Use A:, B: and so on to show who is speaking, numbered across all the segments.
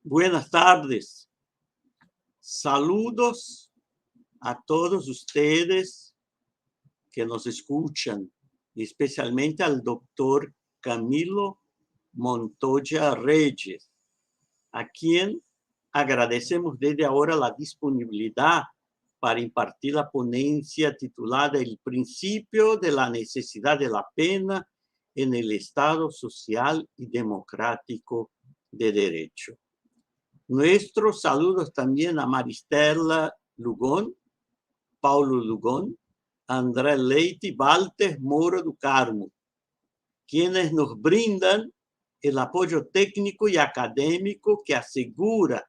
A: Buenas tardes. Saludos a todos ustedes que nos escuchan, especialmente al doctor Camilo Montoya Reyes, a quien agradecemos desde ahora la disponibilidad para impartir la ponencia titulada El principio de la necesidad de la pena en el Estado social y democrático de derecho. Nuestros saludos también a Maristela Lugón, Paulo Lugón, André Leite y Walter Moura do Carmo, quienes nos brindan el apoyo técnico y académico que asegura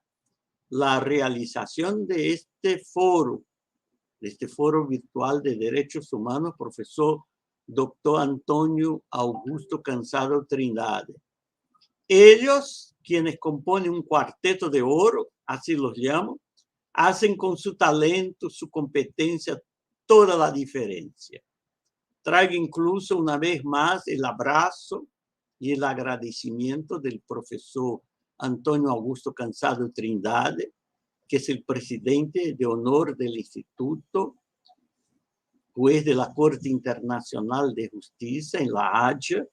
A: la realización de este foro virtual de derechos humanos, profesor Dr. Antônio Augusto Cansado Trindade. Ellos, quienes componen un cuarteto de oro, así los llamo, hacen con su talento, su competencia, toda la diferencia. Traigo incluso una vez más el abrazo y el agradecimiento del profesor Antônio Augusto Cansado Trindade, que es el presidente de honor del instituto, juez de la Corte Internacional de Justicia en La Haya,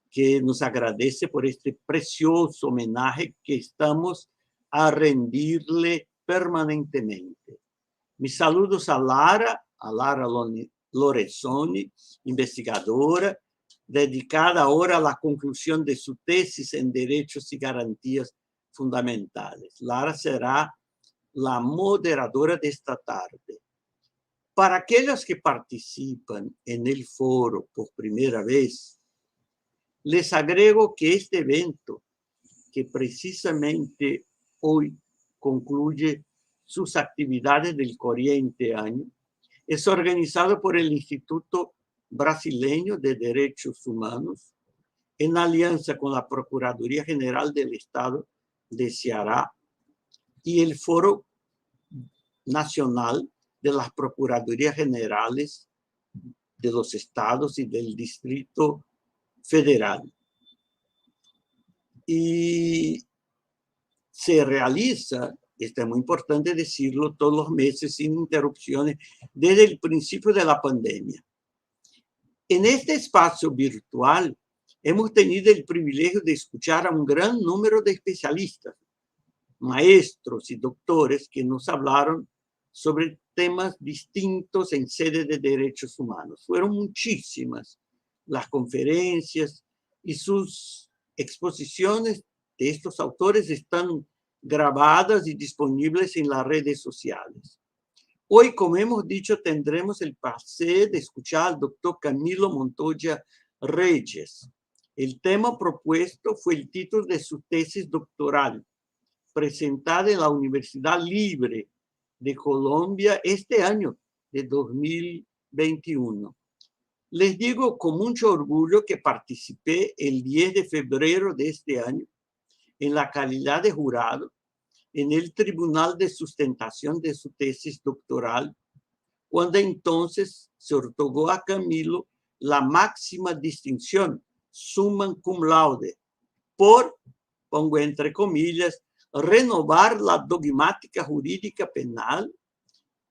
A: que nos agradece por este precioso homenaje que estamos a rendirle permanentemente. Mis saludos a Lara Lorenzoni, investigadora, dedicada ahora a la conclusión de su tesis en Derechos y Garantías Fundamentales. Lara será la moderadora de esta tarde. Para aquellos que participan en el foro por primera vez, les agrego que este evento, que precisamente hoy concluye sus actividades del corriente año, es organizado por el Instituto Brasileño de Derechos Humanos, en alianza con la Procuraduría General del Estado de Ceará y el Foro Nacional de las Procuradurías Generales de los Estados y del Distrito Federal. Y se realiza, esto es muy importante decirlo, todos los meses sin interrupciones desde el principio de la pandemia. En este espacio virtual hemos tenido el privilegio de escuchar a un gran número de especialistas, maestros y doctores que nos hablaron sobre temas distintos en sede de derechos humanos. Fueron muchísimas las conferencias y sus exposiciones de estos autores están grabadas y disponibles en las redes sociales. Hoy, como hemos dicho, tendremos el placer de escuchar al doctor Camilo Montoya Reyes. El tema propuesto fue el título de su tesis doctoral, presentada en la Universidad Libre de Colombia este año de 2021. Les digo con mucho orgullo que participé el 10 de febrero de este año en la calidad de jurado en el Tribunal de Sustentación de su tesis doctoral, cuando entonces se otorgó a Camilo la máxima distinción, summa cum laude, por, pongo entre comillas, renovar la dogmática jurídica penal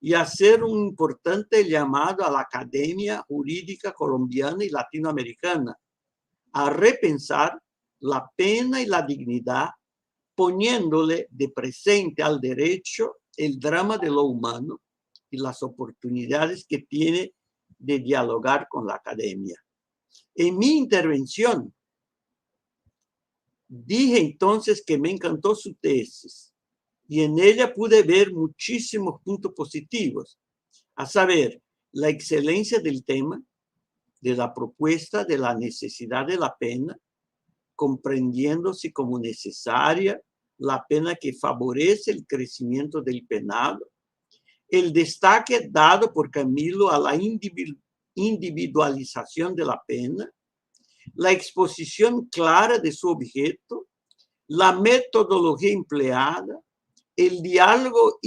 A: y hacer un importante llamado a la Academia Jurídica Colombiana y Latinoamericana a repensar la pena y la dignidad, poniéndole de presente al derecho el drama de lo humano y las oportunidades que tiene de dialogar con la academia. En mi intervención, dije entonces que me encantó su tesis y en ella pude ver muchísimos puntos positivos, a saber, la excelencia del tema, de la propuesta de la necesidad de la pena, comprendiéndose como necesaria la pena que favorece el crecimiento del penado, el destaque dado por Camilo a la individualización de la pena, la exposición clara de su objeto, la metodología empleada, el diálogo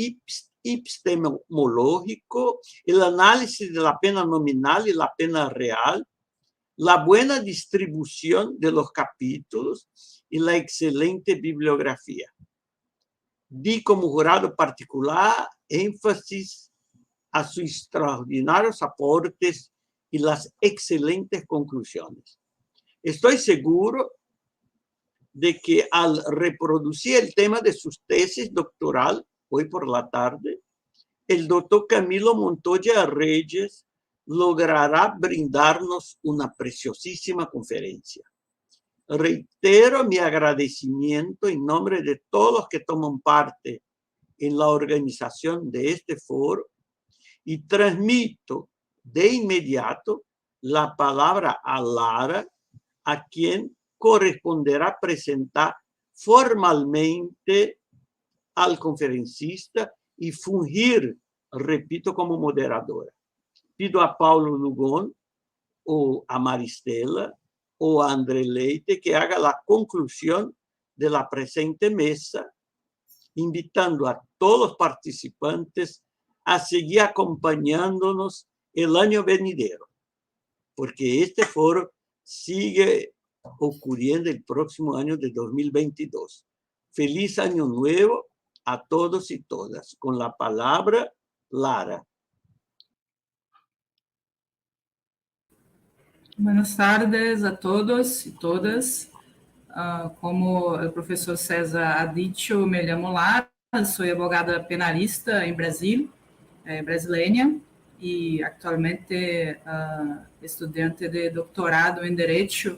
A: epistemológico, el análisis de la pena nominal y la pena real, la buena distribución de los capítulos y la excelente bibliografía. di como jurado particular énfasis a sus extraordinarios aportes y las excelentes conclusiones. Estoy seguro de que al reproducir el tema de sus tesis doctoral hoy por la tarde, el doctor Camilo Montoya Reyes logrará brindarnos una preciosísima conferencia. Reitero mi agradecimiento en nombre de todos los que toman parte en la organización de este foro y transmito de inmediato la palabra a Lara, a quien corresponderá presentar formalmente al conferencista y fungir, repito, como moderadora. Pido a Paulo Lugón o a Maristela o a André Leite que haga la conclusión de la presente mesa, invitando a todos los participantes a seguir acompañándonos el año venidero, porque este foro sigue ocurriendo el próximo año de 2022. Feliz año nuevo a todos y todas. Con la palabra, Lara.
B: Buenas tardes a todos y todas. Como o professor César ha dicho, me llamo Lara, soy abogada penalista en Brasil, brasileña, y actualmente estudiante de doctorado en Derecho.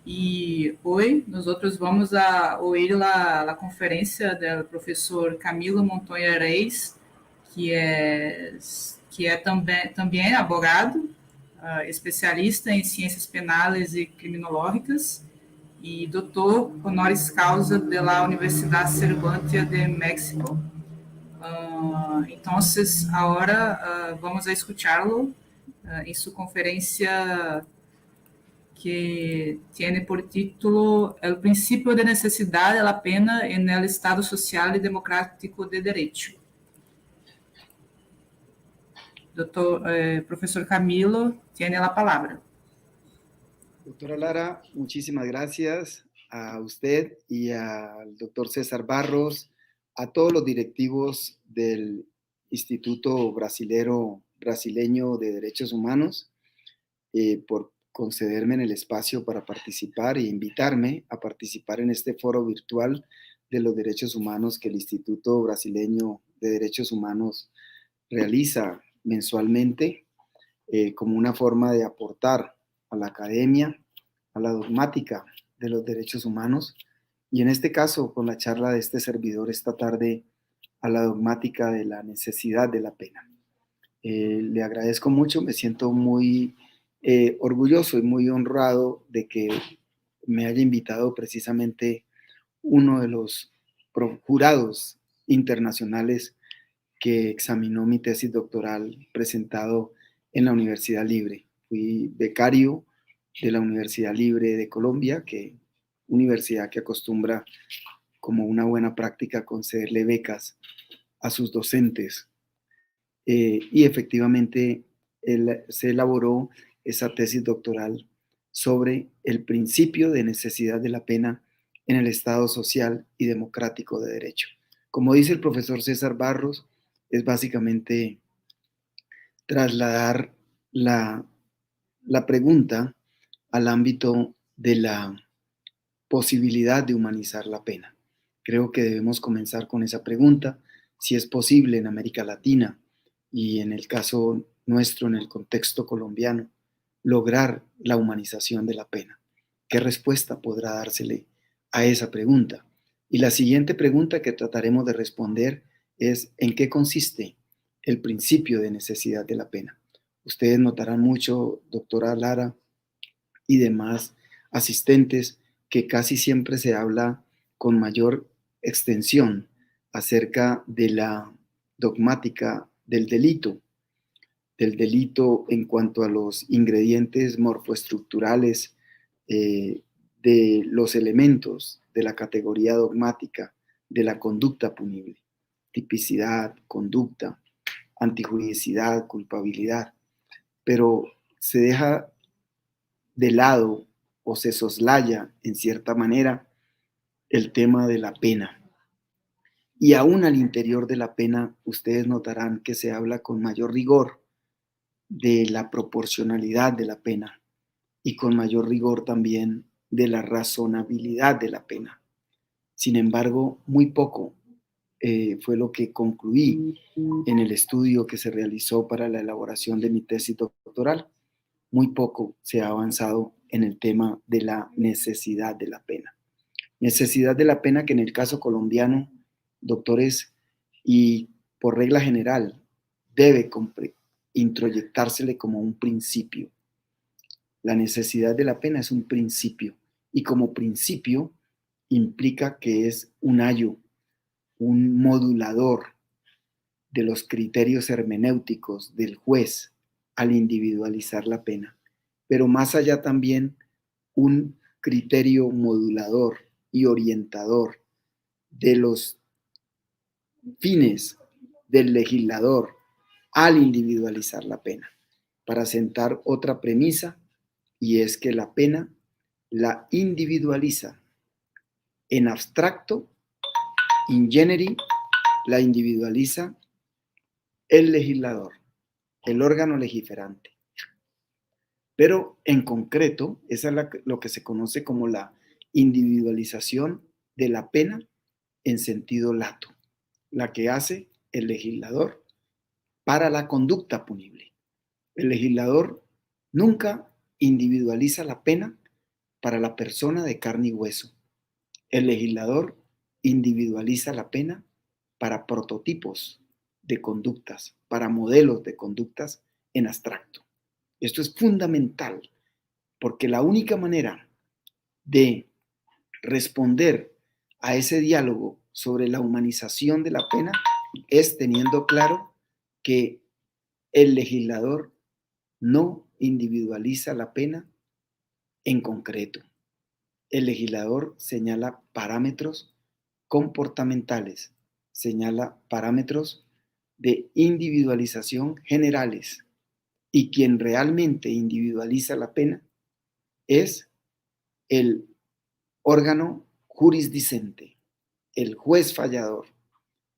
B: E hoje nós vamos a ouvir a conferência do professor Camilo Montoya Reis, que é também abogado, especialista em ciências penais e criminológicas e doutor honoris causa da Universidade Cervantes de México. Então, agora vamos a escuchá-lo em sua conferência que tiene por título El principio de necesidad de la pena en el Estado social y democrático de derecho. Profesor Camilo, tiene la palabra.
C: Doctora Lara, muchísimas gracias a usted y al doctor César Barros, a todos los directivos del Instituto Brasileño de Derechos Humanos, por concederme en el espacio para participar e invitarme a participar en este foro virtual de los derechos humanos que el Instituto Brasileño de Derechos Humanos realiza mensualmente como una forma de aportar a la academia, a la dogmática de los derechos humanos y en este caso con la charla de este servidor esta tarde a la dogmática de la necesidad de la pena. Le agradezco mucho, me siento muy orgulloso y muy honrado de que me haya invitado precisamente uno de los jurados internacionales que examinó mi tesis doctoral presentado en la Universidad Libre. Fui becario de la Universidad Libre de Colombia, universidad que acostumbra como una buena práctica concederle becas a sus docentes. Y efectivamente se elaboró esa tesis doctoral sobre el principio de necesidad de la pena en el Estado social y democrático de derecho. Como dice el profesor César Barros, es básicamente trasladar la pregunta al ámbito de la posibilidad de humanizar la pena. Creo que debemos comenzar con esa pregunta, si es posible en América Latina y en el caso nuestro, en el contexto colombiano, lograr la humanización de la pena. ¿Qué respuesta podrá dársele a esa pregunta? Y la siguiente pregunta que trataremos de responder es ¿en qué consiste el principio de necesidad de la pena? Ustedes notarán mucho, doctora Lara y demás asistentes, que casi siempre se habla con mayor extensión acerca de la dogmática del delito en cuanto a los ingredientes morfoestructurales de los elementos de la categoría dogmática de la conducta punible, tipicidad, conducta, antijuridicidad, culpabilidad, pero se deja de lado o se soslaya en cierta manera el tema de la pena. Y aún al interior de la pena, ustedes notarán que se habla con mayor rigor de la proporcionalidad de la pena y con mayor rigor también de la razonabilidad de la pena. Sin embargo, muy poco fue lo que concluí en el estudio que se realizó para la elaboración de mi tesis doctoral. Muy poco se ha avanzado en el tema de la necesidad de la pena. Necesidad de la pena que en el caso colombiano, doctores, y por regla general, debe introyectársele como un principio. La necesidad de la pena es un principio y como principio implica que es un ayo, un modulador de los criterios hermenéuticos del juez al individualizar la pena, pero más allá también un criterio modulador y orientador de los fines del legislador al individualizar la pena, para sentar otra premisa, y es que la pena la individualiza en abstracto, in generi, la individualiza el legislador, el órgano legiferante. Pero en concreto, esa es lo que se conoce como la individualización de la pena en sentido lato, la que hace el legislador para la conducta punible. El legislador nunca individualiza la pena para la persona de carne y hueso. El legislador individualiza la pena para prototipos de conductas, para modelos de conductas en abstracto. Esto es fundamental porque la única manera de responder a ese diálogo sobre la humanización de la pena es teniendo claro que el legislador no individualiza la pena en concreto. El legislador señala parámetros comportamentales, señala parámetros de individualización generales, y quien realmente individualiza la pena es el órgano jurisdicente, el juez fallador,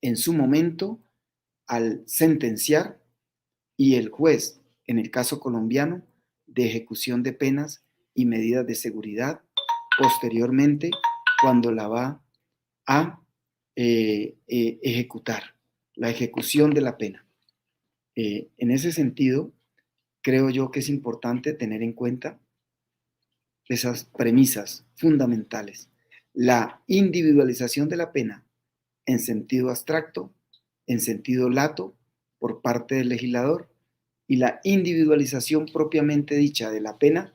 C: en su momento al sentenciar, y el juez, en el caso colombiano, de ejecución de penas y medidas de seguridad, posteriormente cuando la va a ejecutar, la ejecución de la pena. En ese sentido, creo yo que es importante tener en cuenta esas premisas fundamentales. La individualización de la pena en sentido abstracto, en sentido lato, por parte del legislador, y la individualización propiamente dicha de la pena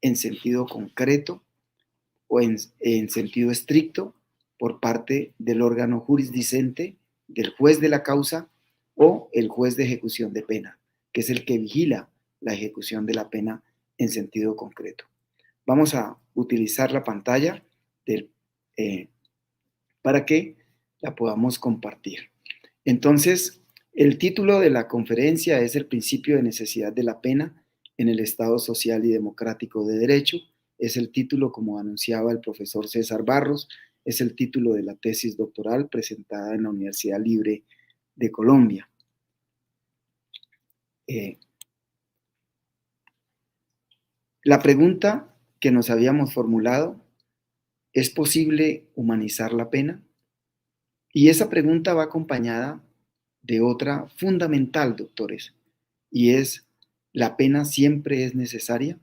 C: en sentido concreto o en sentido estricto por parte del órgano jurisdicente, del juez de la causa o el juez de ejecución de pena, que es el que vigila la ejecución de la pena en sentido concreto. Vamos a utilizar la pantalla para que la podamos compartir. Entonces, el título de la conferencia es El principio de necesidad de la pena en el Estado social y democrático de derecho. Es el título, como anunciaba el profesor César Barros, es el título de la tesis doctoral presentada en la Universidad Libre de Colombia. La pregunta que nos habíamos formulado, ¿es posible humanizar la pena? Y esa pregunta va acompañada de otra fundamental, doctores, y es, ¿la pena siempre es necesaria?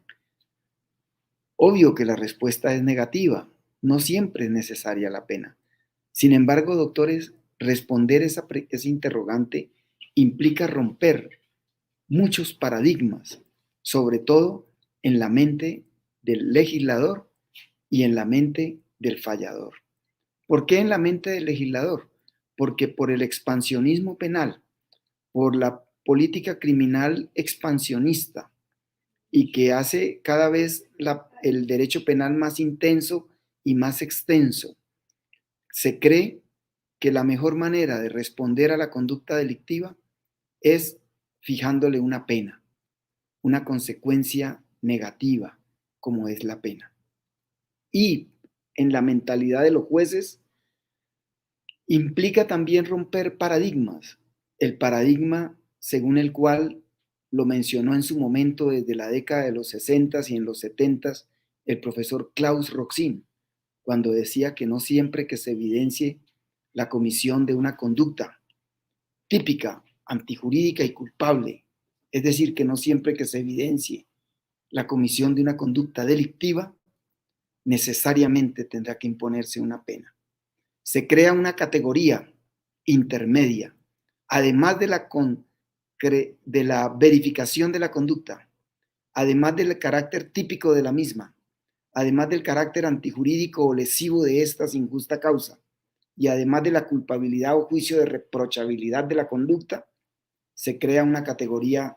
C: Obvio que la respuesta es negativa, no siempre es necesaria la pena. Sin embargo, doctores, responder ese interrogante implica romper muchos paradigmas, sobre todo en la mente del legislador y en la mente del fallador. ¿Por qué en la mente del legislador? Porque por el expansionismo penal, por la política criminal expansionista y que hace cada vez el derecho penal más intenso y más extenso, se cree que la mejor manera de responder a la conducta delictiva es fijándole una pena, una consecuencia negativa como es la pena. Y en la mentalidad de los jueces Implica también romper paradigmas. El paradigma según el cual lo mencionó en su momento desde la década de los 60 y en los 70 el profesor Klaus Roxin, cuando decía que no siempre que se evidencie la comisión de una conducta típica, antijurídica y culpable, es decir, que no siempre que se evidencie la comisión de una conducta delictiva, necesariamente tendrá que imponerse una pena. Se crea una categoría intermedia, además de la verificación de la conducta, además del carácter típico de la misma, además del carácter antijurídico o lesivo de esta sin justa causa, y además de la culpabilidad o juicio de reprochabilidad de la conducta, se crea una categoría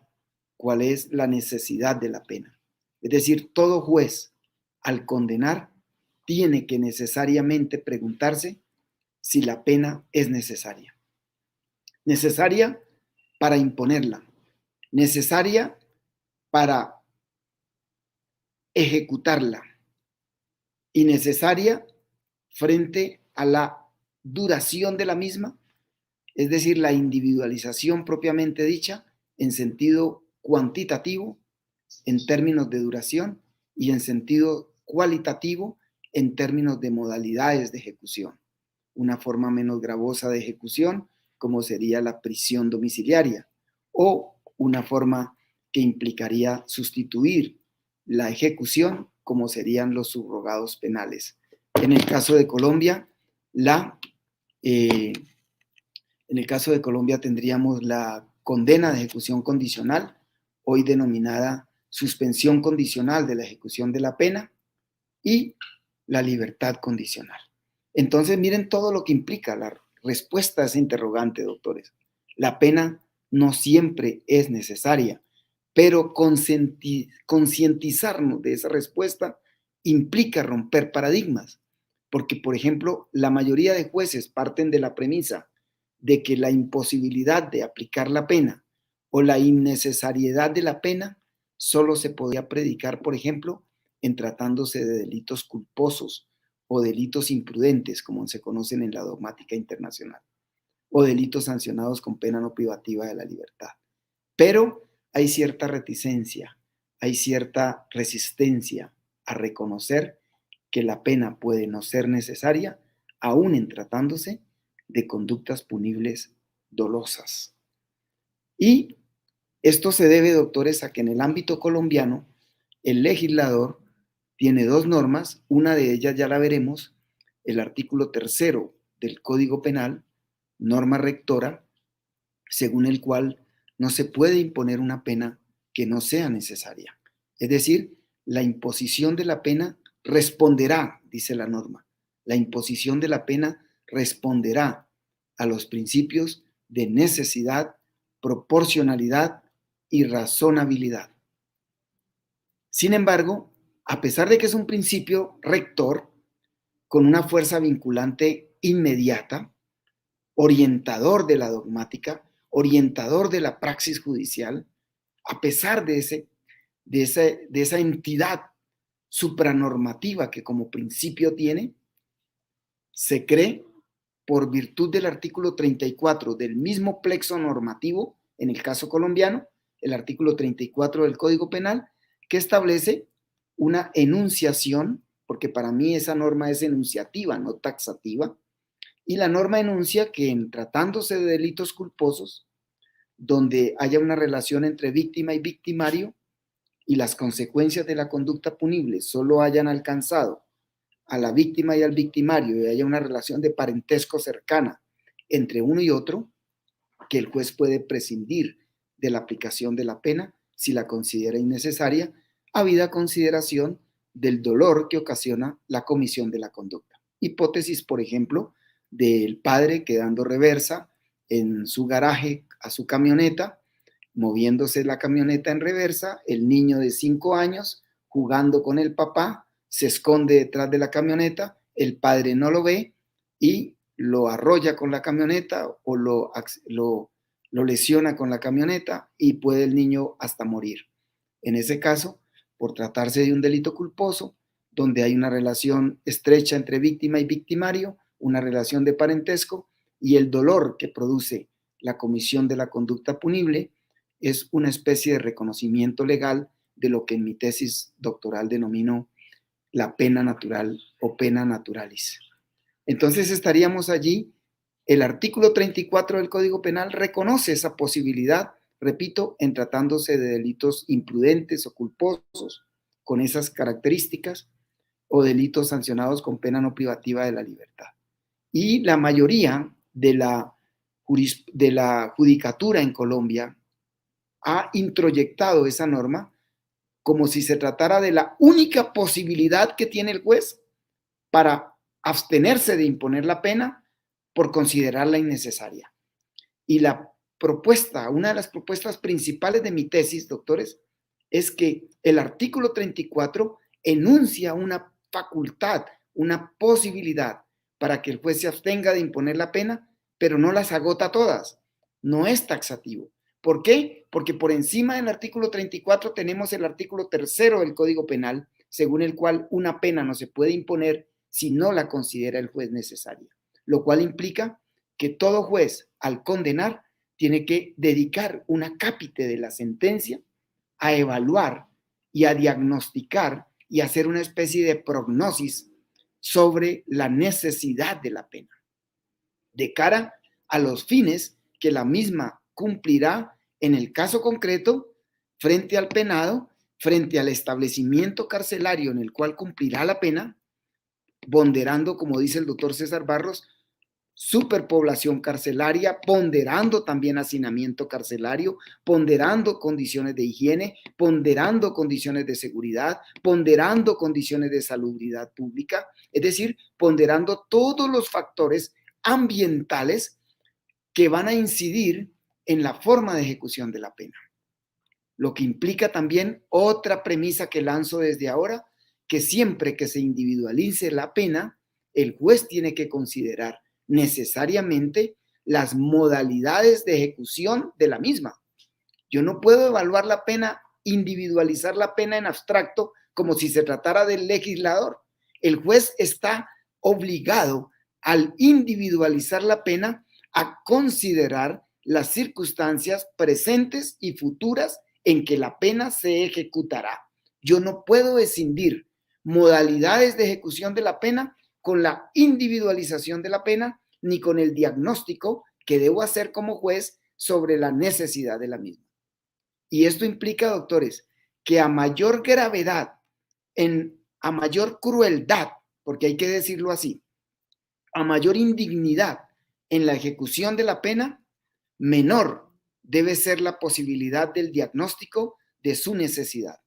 C: cuál es la necesidad de la pena. Es decir, todo juez, al condenar, tiene que necesariamente preguntarse si la pena es necesaria. Necesaria para imponerla, necesaria para ejecutarla y necesaria frente a la duración de la misma, es decir, la individualización propiamente dicha en sentido cuantitativo en términos de duración y en sentido cualitativo en términos de modalidades de ejecución. Una forma menos gravosa de ejecución, como sería la prisión domiciliaria, o una forma que implicaría sustituir la ejecución, como serían los subrogados penales. En el caso de Colombia, tendríamos la condena de ejecución condicional, hoy denominada suspensión condicional de la ejecución de la pena, y la libertad condicional. Entonces, miren todo lo que implica la respuesta a ese interrogante, doctores. La pena no siempre es necesaria, pero concientizarnos de esa respuesta implica romper paradigmas, porque, por ejemplo, la mayoría de jueces parten de la premisa de que la imposibilidad de aplicar la pena o la innecesariedad de la pena solo se podía predicar, por ejemplo, en tratándose de delitos culposos o delitos imprudentes, como se conocen en la dogmática internacional, o delitos sancionados con pena no privativa de la libertad. Pero hay cierta reticencia, hay cierta resistencia a reconocer que la pena puede no ser necesaria, aún en tratándose de conductas punibles dolosas. Y esto se debe, doctores, a que en el ámbito colombiano el legislador tiene dos normas, una de ellas ya la veremos, el artículo 3 del Código Penal, norma rectora, según el cual no se puede imponer una pena que no sea necesaria. Es decir, la imposición de la pena responderá, dice la norma, la imposición de la pena responderá a los principios de necesidad, proporcionalidad y razonabilidad. Sin embargo, a pesar de que es un principio rector con una fuerza vinculante inmediata, orientador de la dogmática, orientador de la praxis judicial, a pesar de esa entidad supranormativa que como principio tiene, se cree, por virtud del artículo 34 del mismo plexo normativo, en el caso colombiano, el artículo 34 del Código Penal, que establece una enunciación, porque para mí esa norma es enunciativa, no taxativa, y la norma enuncia que en tratándose de delitos culposos, donde haya una relación entre víctima y victimario y las consecuencias de la conducta punible solo hayan alcanzado a la víctima y al victimario y haya una relación de parentesco cercana entre uno y otro, que el juez puede prescindir de la aplicación de la pena si la considera innecesaria, habida consideración del dolor que ocasiona la comisión de la conducta. Hipótesis, por ejemplo, del padre quedando reversa en su garaje a su camioneta, moviéndose la camioneta en reversa, el niño de 5 años jugando con el papá, se esconde detrás de la camioneta, el padre no lo ve y lo arrolla con la camioneta o lo lesiona con la camioneta y puede el niño hasta morir. En ese caso, por tratarse de un delito culposo, donde hay una relación estrecha entre víctima y victimario, una relación de parentesco, y el dolor que produce la comisión de la conducta punible es una especie de reconocimiento legal de lo que en mi tesis doctoral denomino la pena natural o pena naturalis. Entonces estaríamos allí, el artículo 34 del Código Penal reconoce esa posibilidad, repito, en tratándose de delitos imprudentes o culposos con esas características o delitos sancionados con pena no privativa de la libertad. Y la mayoría de la judicatura en Colombia ha introyectado esa norma como si se tratara de la única posibilidad que tiene el juez para abstenerse de imponer la pena por considerarla innecesaria. Y la propuesta, una de las propuestas principales de mi tesis, doctores, es que el artículo 34 enuncia una facultad, una posibilidad para que el juez se abstenga de imponer la pena, pero no las agota todas. No es taxativo. ¿Por qué? Porque por encima del artículo 34 tenemos el artículo 3 del Código Penal, según el cual una pena no se puede imponer si no la considera el juez necesaria, lo cual implica que todo juez, al condenar, tiene que dedicar una cápite de la sentencia a evaluar y a diagnosticar y hacer una especie de prognosis sobre la necesidad de la pena, de cara a los fines que la misma cumplirá en el caso concreto frente al penado, frente al establecimiento carcelario en el cual cumplirá la pena, ponderando, como dice el doctor César Barros, superpoblación carcelaria, ponderando también hacinamiento carcelario, ponderando condiciones de higiene, ponderando condiciones de seguridad, ponderando condiciones de salubridad pública, es decir, ponderando todos los factores ambientales que van a incidir en la forma de ejecución de la pena. Lo que implica también otra premisa que lanzo desde ahora, que siempre que se individualice la pena, el juez tiene que considerar necesariamente las modalidades de ejecución de la misma. Yo no puedo evaluar la pena, individualizar la pena en abstracto como si se tratara del legislador. El juez está obligado al individualizar la pena a considerar las circunstancias presentes y futuras en que la pena se ejecutará. Yo no puedo escindir modalidades de ejecución de la pena con la individualización de la pena, ni con el diagnóstico que debo hacer como juez sobre la necesidad de la misma. Y esto implica, doctores, que a mayor gravedad, a mayor crueldad, porque hay que decirlo así, a mayor indignidad en la ejecución de la pena, menor debe ser la posibilidad del diagnóstico de su necesidad.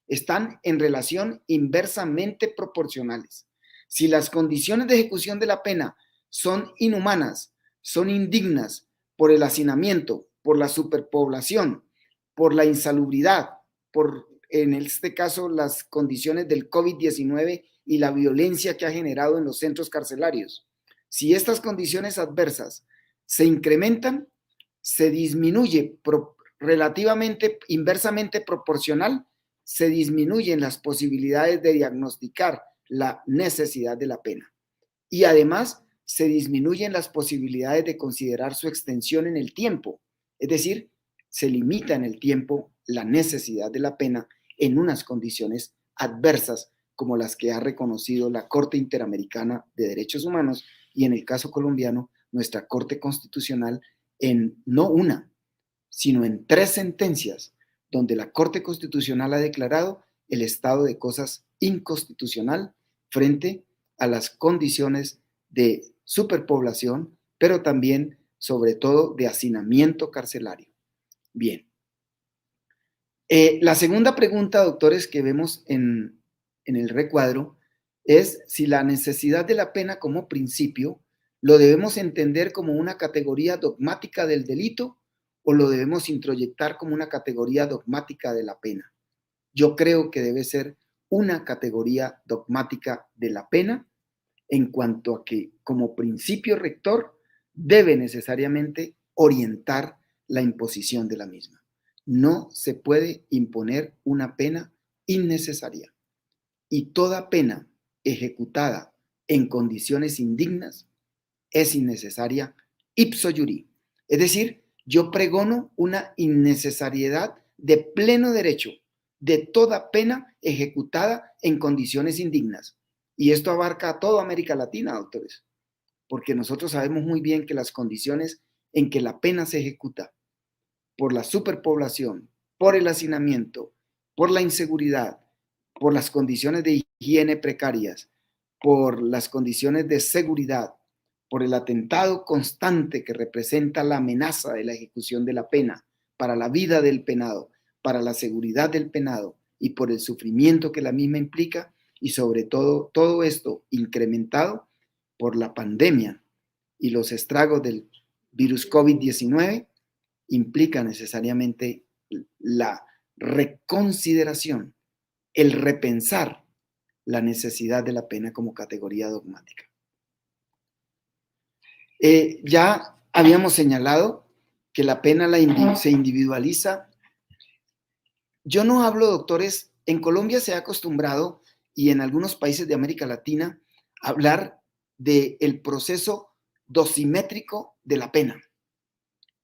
C: Están en relación inversamente proporcionales. Si las condiciones de ejecución de la pena son inhumanas, son indignas por el hacinamiento, por la superpoblación, por la insalubridad, por, en este caso, las condiciones del COVID-19 y la violencia que ha generado en los centros carcelarios. Si estas condiciones adversas se incrementan, se disminuye relativamente, inversamente proporcional, se disminuyen las posibilidades de diagnosticar la necesidad de la pena. Y además se disminuyen las posibilidades de considerar su extensión en el tiempo. Es decir, se limita en el tiempo la necesidad de la pena en unas condiciones adversas como las que ha reconocido la Corte Interamericana de Derechos Humanos y en el caso colombiano, nuestra Corte Constitucional en no una, sino en 3 sentencias donde la Corte Constitucional ha declarado el estado de cosas inconstitucional frente a las condiciones de superpoblación, pero también, sobre todo, de hacinamiento carcelario. Bien. La segunda pregunta, doctores, que vemos en el recuadro es si la necesidad de la pena como principio lo debemos entender como una categoría dogmática del delito o lo debemos introyectar como una categoría dogmática de la pena. Yo creo que debe ser una categoría dogmática de la pena en cuanto a que como principio rector debe necesariamente orientar la imposición de la misma. No se puede imponer una pena innecesaria y toda pena ejecutada en condiciones indignas es innecesaria ipso iuri. Es decir, yo pregono una innecesariedad de pleno derecho de toda pena ejecutada en condiciones indignas. Y esto abarca a toda América Latina, doctores, porque nosotros sabemos muy bien que las condiciones en que la pena se ejecuta por la superpoblación, por el hacinamiento, por la inseguridad, por las condiciones de higiene precarias, por las condiciones de seguridad, por el atentado constante que representa la amenaza de la ejecución de la pena para la vida del penado, para la seguridad del penado y por el sufrimiento que la misma implica, y sobre todo, todo esto incrementado por la pandemia y los estragos del virus COVID-19, implica necesariamente la reconsideración, el repensar la necesidad de la pena como categoría dogmática. Ya habíamos señalado que la pena se individualiza. Yo no hablo, doctores, en Colombia se ha acostumbrado, y en algunos países de América Latina, a hablar del proceso dosimétrico de la pena,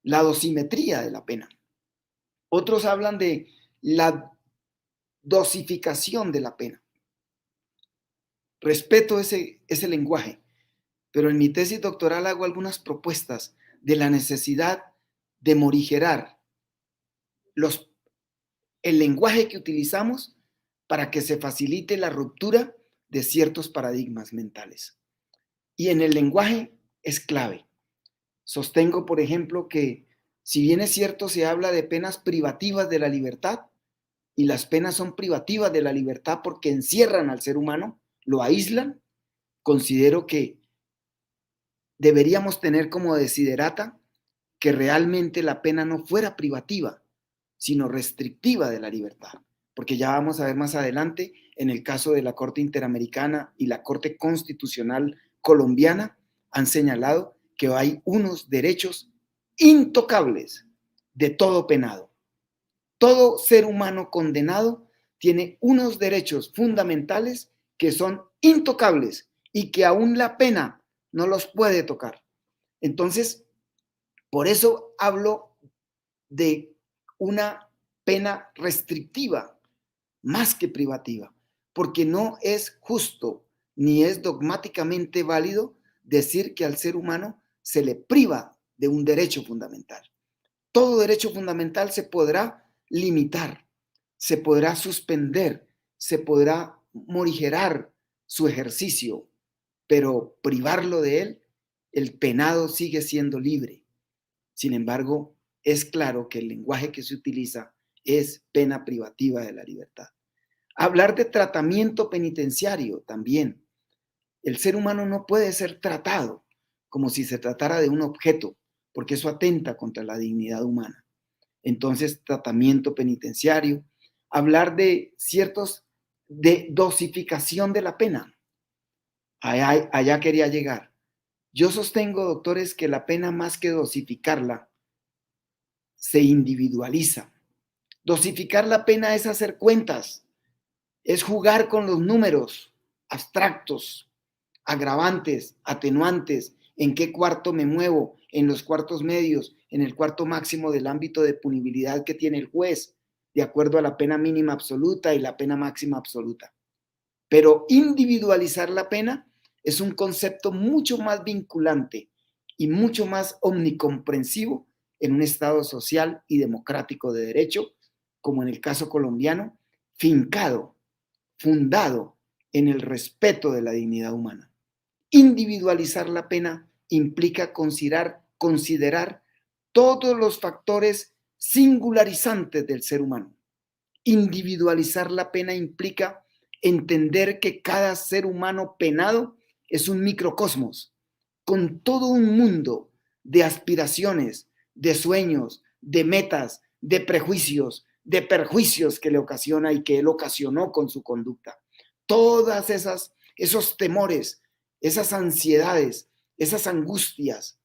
C: la dosimetría de la pena. Otros hablan de la dosificación de la pena. Respeto ese lenguaje, pero en mi tesis doctoral hago algunas propuestas de la necesidad de morigerar el lenguaje que utilizamos para que se facilite la ruptura de ciertos paradigmas mentales. Y en el lenguaje es clave. Sostengo, por ejemplo, que si bien es cierto se habla de penas privativas de la libertad, y las penas son privativas de la libertad porque encierran al ser humano, lo aíslan, considero que deberíamos tener como desiderata que realmente la pena no fuera privativa, sino restrictiva de la libertad. Porque ya vamos a ver más adelante, en el caso de la Corte Interamericana y la Corte Constitucional Colombiana, han señalado que hay unos derechos intocables de todo penado. Todo ser humano condenado tiene unos derechos fundamentales que son intocables y que aún la pena no los puede tocar. Entonces, por eso hablo de una pena restrictiva más que privativa, porque no es justo ni es dogmáticamente válido decir que al ser humano se le priva de un derecho fundamental. Todo derecho fundamental se podrá limitar, se podrá suspender, se podrá morigerar su ejercicio, pero privarlo de él, el penado sigue siendo libre. Sin embargo, es claro que el lenguaje que se utiliza es pena privativa de la libertad. Hablar de tratamiento penitenciario también. El ser humano no puede ser tratado como si se tratara de un objeto, porque eso atenta contra la dignidad humana. Entonces, tratamiento penitenciario. Hablar de de dosificación de la pena. Allá quería llegar. Yo sostengo, doctores, que la pena más que dosificarla, se individualiza. Dosificar la pena es hacer cuentas, es jugar con los números abstractos, agravantes, atenuantes, en qué cuarto me muevo, en los cuartos medios, en el cuarto máximo del ámbito de punibilidad que tiene el juez, de acuerdo a la pena mínima absoluta y la pena máxima absoluta. Pero individualizar la pena es un concepto mucho más vinculante y mucho más omnicomprensivo en un Estado social y democrático de derecho, como en el caso colombiano, fincado, fundado en el respeto de la dignidad humana. Individualizar la pena implica considerar todos los factores singularizantes del ser humano. Individualizar la pena implica entender que cada ser humano penado es un microcosmos, con todo un mundo de aspiraciones, de sueños, de metas, de prejuicios, de perjuicios que le ocasiona y que él ocasionó con su conducta. Todas esos temores, esas ansiedades, esas angustias,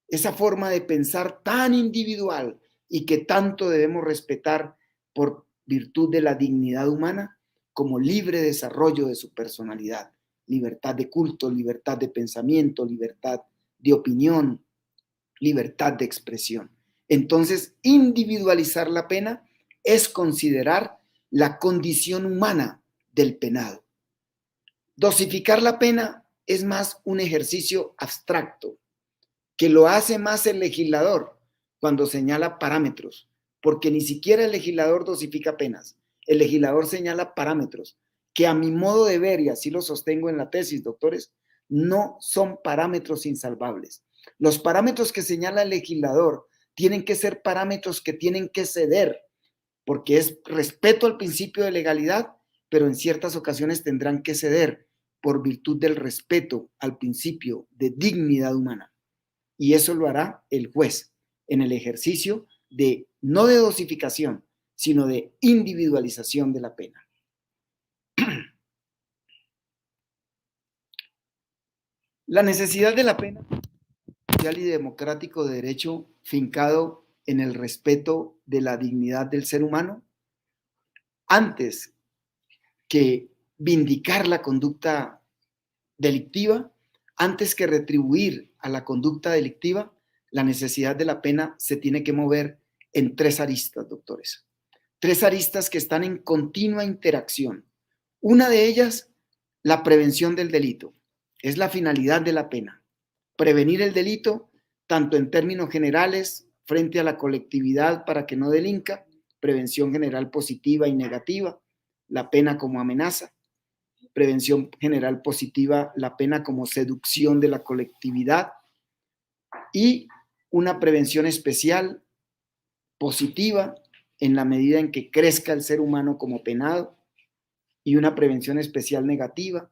C: esa forma de pensar tan individual y que tanto debemos respetar por virtud de la dignidad humana como libre desarrollo de su personalidad, libertad de culto, libertad de pensamiento, libertad de opinión, libertad de expresión. Entonces, individualizar la pena es considerar la condición humana del penado. Dosificar la pena es más un ejercicio abstracto, que lo hace más el legislador cuando señala parámetros, porque ni siquiera el legislador dosifica penas. El legislador señala parámetros que, a mi modo de ver, y así lo sostengo en la tesis, doctores, no son parámetros insalvables. Los parámetros que señala el legislador tienen que ser parámetros que tienen que ceder, porque es respeto al principio de legalidad, pero en ciertas ocasiones tendrán que ceder por virtud del respeto al principio de dignidad humana. Y eso lo hará el juez en el ejercicio de, no de dosificación, sino de individualización de la pena. La necesidad de la pena social y democrático de derecho fincado en el respeto de la dignidad del ser humano, antes que vindicar la conducta delictiva, antes que retribuir a la conducta delictiva, la necesidad de la pena se tiene que mover en tres aristas, doctores. Tres aristas que están en continua interacción. Una de ellas, la prevención del delito. Es la finalidad de la pena. Prevenir el delito, tanto en términos generales, frente a la colectividad para que no delinca, prevención general positiva y negativa, la pena como amenaza, prevención general positiva, la pena como seducción de la colectividad, y una prevención especial positiva en la medida en que crezca el ser humano como penado, y una prevención especial negativa,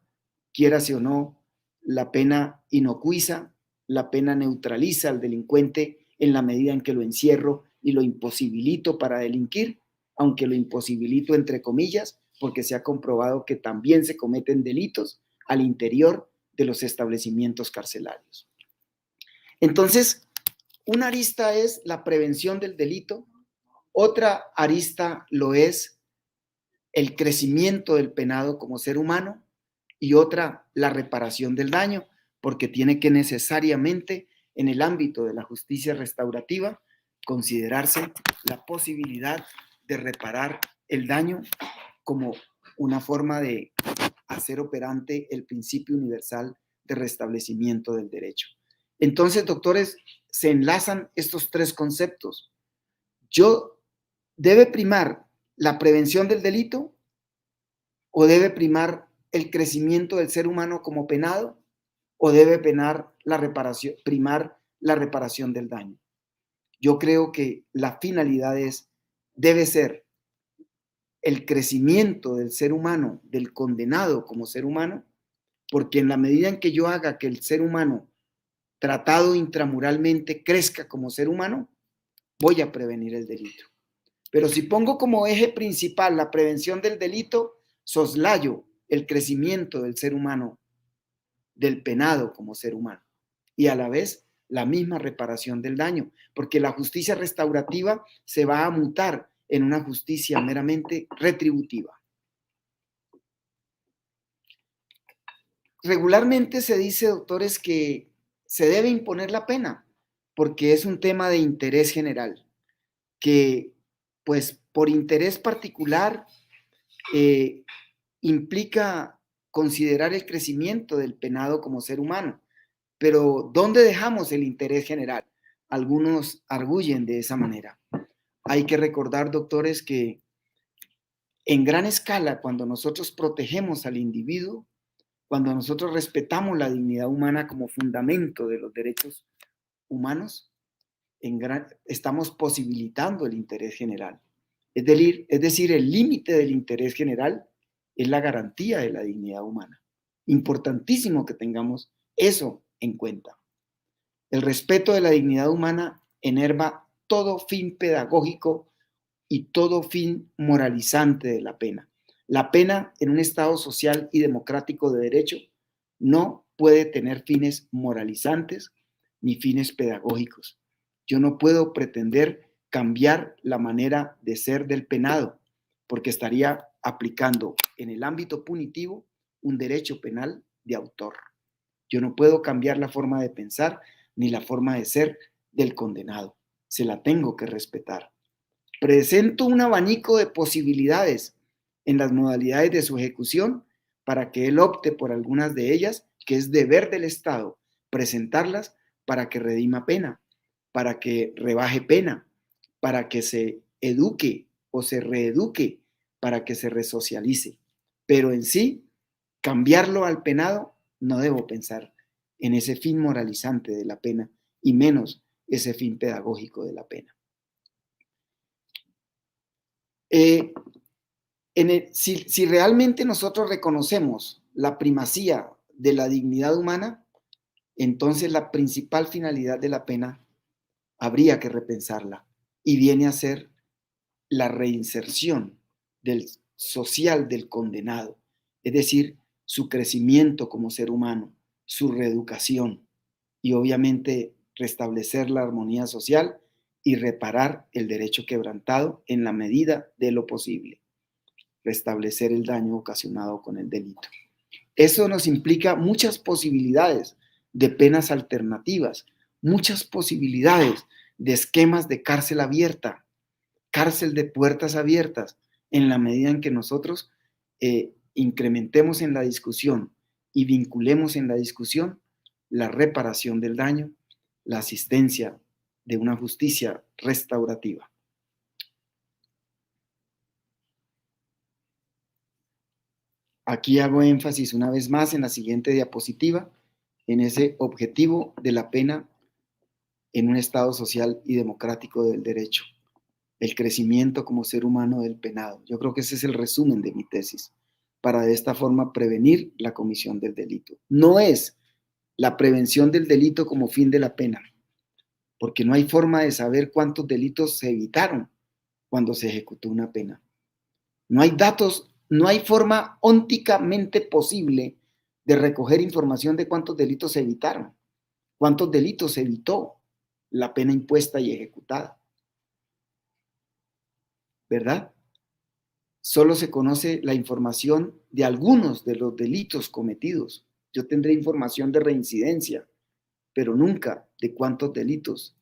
C: quiérase o no, la pena inocuiza, la pena neutraliza al delincuente en la medida en que lo encierro y lo imposibilito para delinquir, aunque lo imposibilito entre comillas, porque se ha comprobado que también se cometen delitos al interior de los establecimientos carcelarios. Entonces, una arista es la prevención del delito, otra arista lo es el crecimiento del penado como ser humano, y otra, la reparación del daño, porque tiene que necesariamente, en el ámbito de la justicia restaurativa, considerarse la posibilidad de reparar el daño como una forma de hacer operante el principio universal de restablecimiento del derecho. Entonces, doctores, se enlazan estos tres conceptos. ¿Debe primar la prevención del delito o debe primar el crecimiento del ser humano como penado, o debe primar la reparación del daño? Yo creo que la finalidad debe ser el crecimiento del ser humano, del condenado como ser humano, porque en la medida en que yo haga que el ser humano tratado intramuralmente crezca como ser humano, voy a prevenir el delito. Pero si pongo como eje principal la prevención del delito, soslayo el crecimiento del ser humano, del penado como ser humano, y a la vez la misma reparación del daño, porque la justicia restaurativa se va a mutar en una justicia meramente retributiva. Regularmente se dice, doctores, que se debe imponer la pena porque es un tema de interés general, que pues por interés particular implica considerar el crecimiento del penado como ser humano. Pero ¿dónde dejamos el interés general? Algunos arguyen de esa manera. Hay que recordar, doctores, que en gran escala, cuando nosotros protegemos al individuo, cuando nosotros respetamos la dignidad humana como fundamento de los derechos humanos, estamos posibilitando el interés general. Es decir, el límite del interés general es la garantía de la dignidad humana. Importantísimo que tengamos eso en cuenta. El respeto de la dignidad humana enerva todo fin pedagógico y todo fin moralizante de la pena. La pena en un Estado social y democrático de derecho no puede tener fines moralizantes ni fines pedagógicos. Yo no puedo pretender cambiar la manera de ser del penado, porque estaría aplicando en el ámbito punitivo un derecho penal de autor. Yo no puedo cambiar la forma de pensar ni la forma de ser del condenado. Se la tengo que respetar. Presento un abanico de posibilidades en las modalidades de su ejecución para que él opte por algunas de ellas, que es deber del Estado presentarlas para que redima pena, para que rebaje pena, para que se eduque o se reeduque, para que se resocialice. Pero en sí, cambiarlo al penado, no debo pensar en ese fin moralizante de la pena y menos ese fin pedagógico de la pena. Si realmente nosotros reconocemos la primacía de la dignidad humana, entonces la principal finalidad de la pena habría que repensarla y viene a ser la reinserción social del condenado, es decir, su crecimiento como ser humano, su reeducación y obviamente restablecer la armonía social y reparar el derecho quebrantado en la medida de lo posible, restablecer el daño ocasionado con el delito. Eso nos implica muchas posibilidades de penas alternativas, muchas posibilidades de esquemas de cárcel abierta, cárcel de puertas abiertas, en la medida en que nosotros incrementemos en la discusión y vinculemos en la discusión la reparación del daño, la asistencia de una justicia restaurativa. Aquí hago énfasis una vez más en la siguiente diapositiva, en ese objetivo de la pena en un Estado social y democrático del derecho, el crecimiento como ser humano del penado. Yo creo que ese es el resumen de mi tesis, para de esta forma prevenir la comisión del delito. No es la prevención del delito como fin de la pena, porque no hay forma de saber cuántos delitos se evitaron cuando se ejecutó una pena. No hay datos, no hay forma ónticamente posible de recoger información de cuántos delitos se evitaron, cuántos delitos se evitó la pena impuesta y ejecutada. ¿Verdad? Solo se conoce la información de algunos de los delitos cometidos. Yo tendré información de reincidencia, pero nunca de cuántos delitos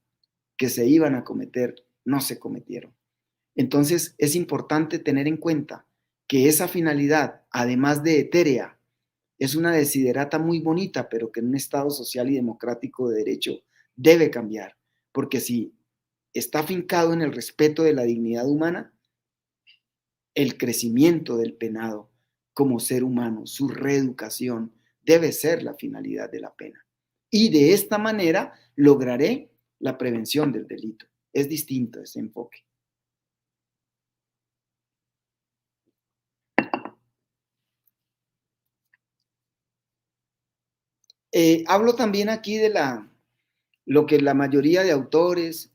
C: que se iban a cometer no se cometieron. Entonces, es importante tener en cuenta que esa finalidad, además de etérea, es una desiderata muy bonita, pero que en un Estado social y democrático de derecho debe cambiar, porque si está afincado en el respeto de la dignidad humana, el crecimiento del penado como ser humano, su reeducación, debe ser la finalidad de la pena. Y de esta manera lograré la prevención del delito. Es distinto ese enfoque. Hablo también aquí de lo que la mayoría de autores,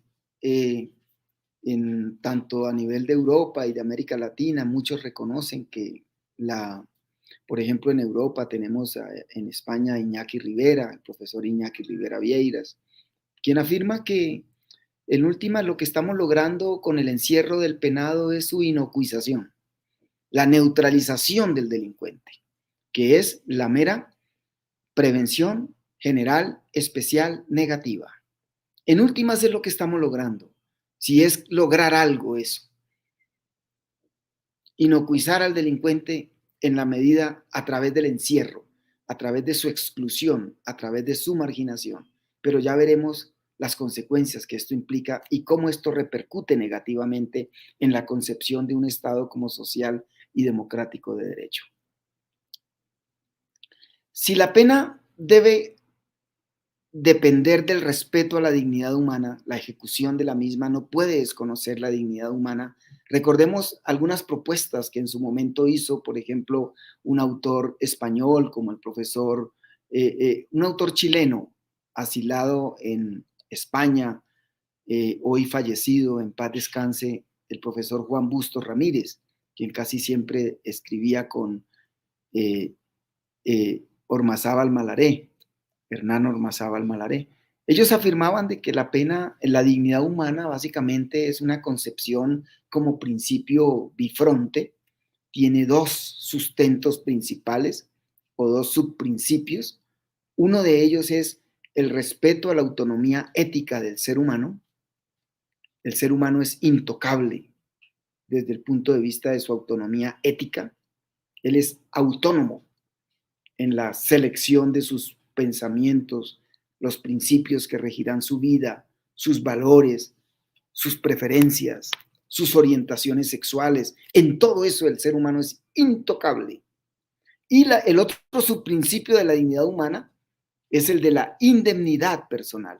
C: tanto a nivel de Europa y de América Latina, muchos reconocen que por ejemplo, en Europa tenemos en España a Iñaki Rivera, el profesor Iñaki Rivera Vieiras, quien afirma que en última lo que estamos logrando con el encierro del penado es su inocuización, la neutralización del delincuente, que es la mera prevención general, especial, negativa. En últimas es lo que estamos logrando, si es lograr algo eso. Inocuizar al delincuente en la medida a través del encierro, a través de su exclusión, a través de su marginación. Pero ya veremos las consecuencias que esto implica y cómo esto repercute negativamente en la concepción de un Estado como social y democrático de derecho. Si la pena debe depender del respeto a la dignidad humana, la ejecución de la misma no puede desconocer la dignidad humana. Recordemos algunas propuestas que en su momento hizo, por ejemplo, un autor español como el profesor, un autor chileno, asilado en España, hoy fallecido, en paz descanse, el profesor Juan Bustos Ramírez, quien casi siempre escribía con Ormazábal Malaré, Hernán Ormazábal Malaré. Ellos afirmaban de que la pena, la dignidad humana básicamente es una concepción como principio bifronte, tiene dos sustentos principales o dos subprincipios. Uno de ellos es el respeto a la autonomía ética del ser humano. El ser humano es intocable desde el punto de vista de su autonomía ética. Él es autónomo en la selección de sus pensamientos, los principios que regirán su vida, sus valores, sus preferencias, sus orientaciones sexuales. En todo eso el ser humano es intocable. Y el otro subprincipio de la dignidad humana es el de la indemnidad personal.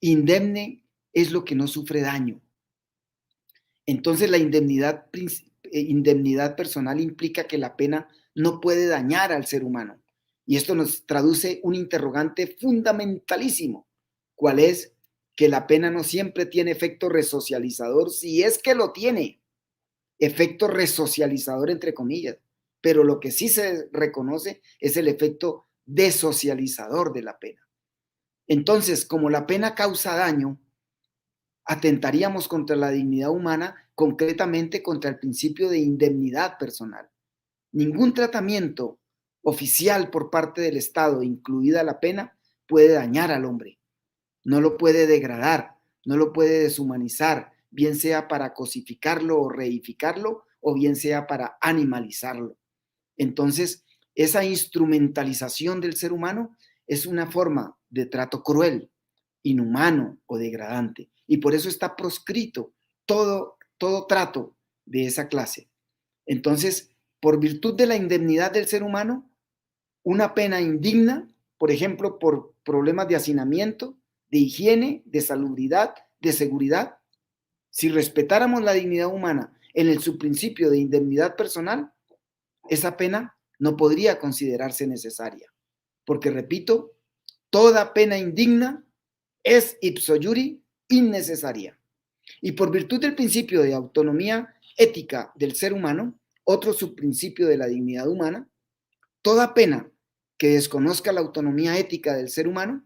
C: Indemne es lo que no sufre daño. Entonces la indemnidad personal implica que la pena no puede dañar al ser humano. Y esto nos traduce un interrogante fundamentalísimo. ¿Cuál es? Que la pena no siempre tiene efecto resocializador, si es que lo tiene. Efecto resocializador entre comillas. Pero lo que sí se reconoce es el efecto desocializador de la pena. Entonces, como la pena causa daño, atentaríamos contra la dignidad humana, concretamente contra el principio de indemnidad personal. Ningún tratamiento oficial por parte del Estado, incluida la pena, puede dañar al hombre. No lo puede degradar, no lo puede deshumanizar, bien sea para cosificarlo o reificarlo, o bien sea para animalizarlo. Entonces, esa instrumentalización del ser humano es una forma de trato cruel, inhumano o degradante. Y por eso está proscrito todo trato de esa clase. Entonces, por virtud de la indemnidad del ser humano, una pena indigna, por ejemplo, por problemas de hacinamiento, de higiene, de salubridad, de seguridad, si respetáramos la dignidad humana en el subprincipio de indemnidad personal, esa pena no podría considerarse necesaria. Porque, repito, toda pena indigna es ipso iuri innecesaria. Y por virtud del principio de autonomía ética del ser humano, otro subprincipio de la dignidad humana, toda pena que desconozca la autonomía ética del ser humano,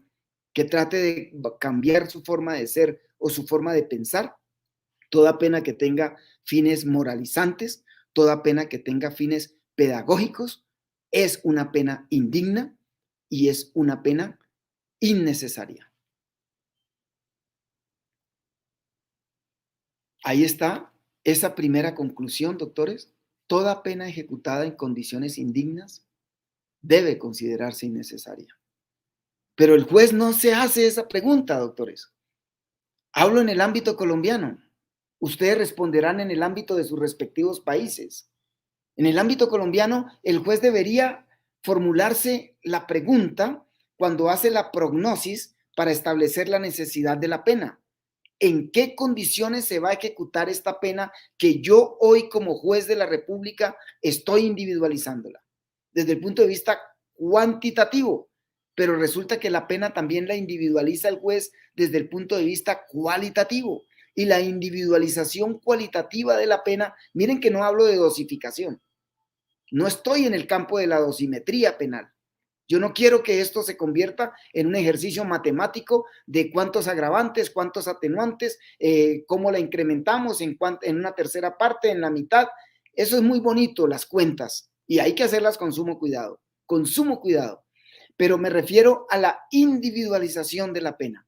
C: que trate de cambiar su forma de ser o su forma de pensar, toda pena que tenga fines moralizantes, toda pena que tenga fines pedagógicos, es una pena indigna y es una pena innecesaria. Ahí está esa primera conclusión, doctores. Toda pena ejecutada en condiciones indignas debe considerarse innecesaria. Pero el juez no se hace esa pregunta, doctores. Hablo en el ámbito colombiano. Ustedes responderán en el ámbito de sus respectivos países. En el ámbito colombiano, el juez debería formularse la pregunta cuando hace la prognosis para establecer la necesidad de la pena. ¿En qué condiciones se va a ejecutar esta pena que yo hoy como juez de la República estoy individualizándola? Desde el punto de vista cuantitativo, pero resulta que la pena también la individualiza el juez desde el punto de vista cualitativo. Y la individualización cualitativa de la pena, miren que no hablo de dosificación. No estoy en el campo de la dosimetría penal. Yo no quiero que esto se convierta en un ejercicio matemático de cuántos agravantes, cuántos atenuantes, cómo la incrementamos en una tercera parte, en la mitad. Eso es muy bonito, las cuentas, y hay que hacerlas con sumo cuidado, pero me refiero a la individualización de la pena.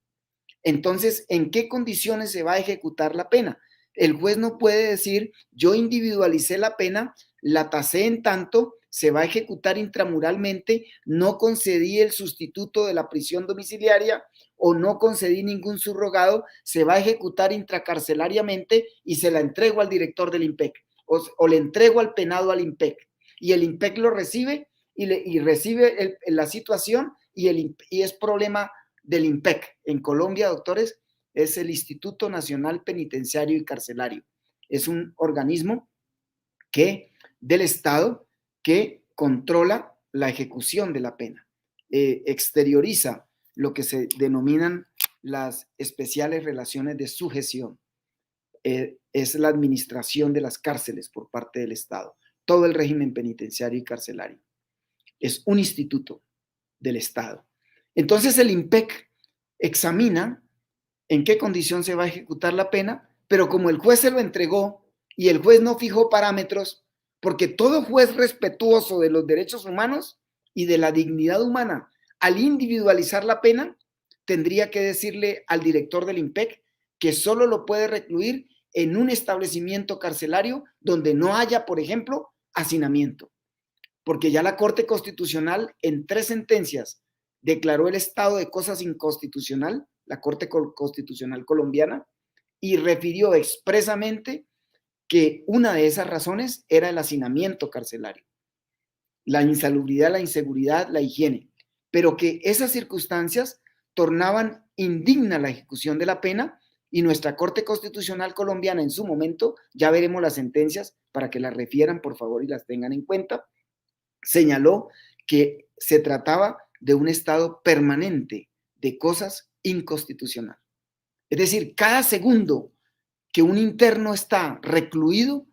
C: Entonces, ¿en qué condiciones se va a ejecutar la pena? El juez no puede decir, yo individualicé la pena, la tasé en tanto, se va a ejecutar intramuralmente, no concedí el sustituto de la prisión domiciliaria o no concedí ningún subrogado, se va a ejecutar intracarcelariamente y se la entrego al director del IMPEC o le entrego al penado al IMPEC. Y el IMPEC lo recibe y recibe la situación y es problema del IMPEC. En Colombia, doctores, es el Instituto Nacional Penitenciario y Carcelario. Es un organismo del Estado que controla la ejecución de la pena, exterioriza lo que se denominan las especiales relaciones de sujeción. Es la administración de las cárceles por parte del Estado, todo el régimen penitenciario y carcelario. Es un instituto del Estado. Entonces el IMPEC examina en qué condición se va a ejecutar la pena, pero como el juez se lo entregó y el juez no fijó parámetros, porque todo juez respetuoso de los derechos humanos y de la dignidad humana, al individualizar la pena, tendría que decirle al director del IMPEC que solo lo puede recluir en un establecimiento carcelario donde no haya, por ejemplo, hacinamiento. Porque ya la Corte Constitucional en 3 sentencias declaró el estado de cosas inconstitucional, la Corte Constitucional colombiana, y refirió expresamente que una de esas razones era el hacinamiento carcelario, la insalubridad, la inseguridad, la higiene, pero que esas circunstancias tornaban indigna la ejecución de la pena y nuestra Corte Constitucional colombiana en su momento, ya veremos las sentencias para que las refieran por favor y las tengan en cuenta, señaló que se trataba de un estado permanente de cosas inconstitucional. Es decir, cada segundo que un interno está recluido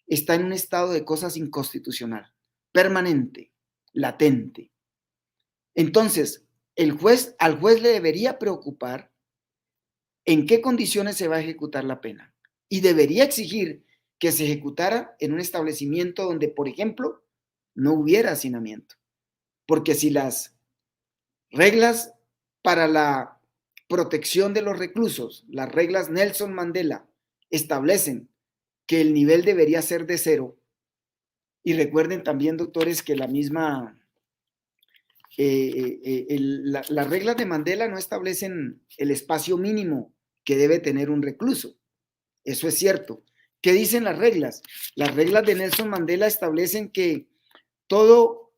C: está en un estado de cosas inconstitucional, permanente, latente. Entonces, al juez le debería preocupar en qué condiciones se va a ejecutar la pena y debería exigir que se ejecutara en un establecimiento donde, por ejemplo, no hubiera hacinamiento. Porque si las reglas para la protección de los reclusos, las reglas Nelson Mandela, establecen que el nivel debería ser de 0, y recuerden también, doctores, que las reglas de Mandela no establecen el espacio mínimo que debe tener un recluso. Eso es cierto. ¿Qué dicen las reglas? Las reglas de Nelson Mandela establecen que todo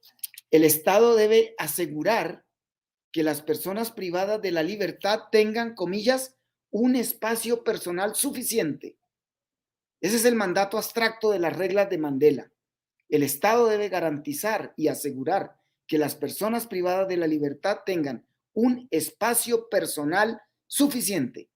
C: el Estado debe asegurar que las personas privadas de la libertad tengan, comillas, un espacio personal suficiente. Ese es el mandato abstracto de las reglas de Mandela. El Estado debe garantizar y asegurar que las personas privadas de la libertad tengan un espacio personal suficiente.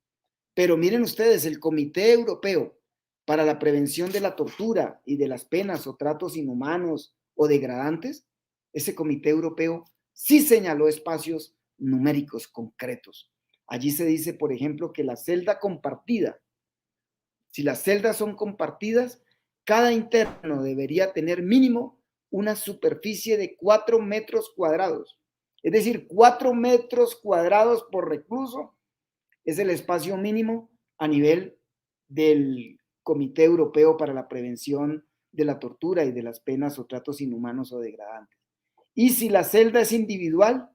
C: Pero miren ustedes, el Comité Europeo para la Prevención de la Tortura y de las Penas o Tratos Inhumanos o Degradantes, ese Comité Europeo sí señaló espacios numéricos concretos. Allí se dice, por ejemplo, que la celda compartida, si las celdas son compartidas, cada interno debería tener mínimo una superficie de 4 metros cuadrados. Es decir, 4 metros cuadrados por recluso es el espacio mínimo a nivel del Comité Europeo para la Prevención de la Tortura y de las Penas o Tratos Inhumanos o Degradantes. Y si la celda es individual,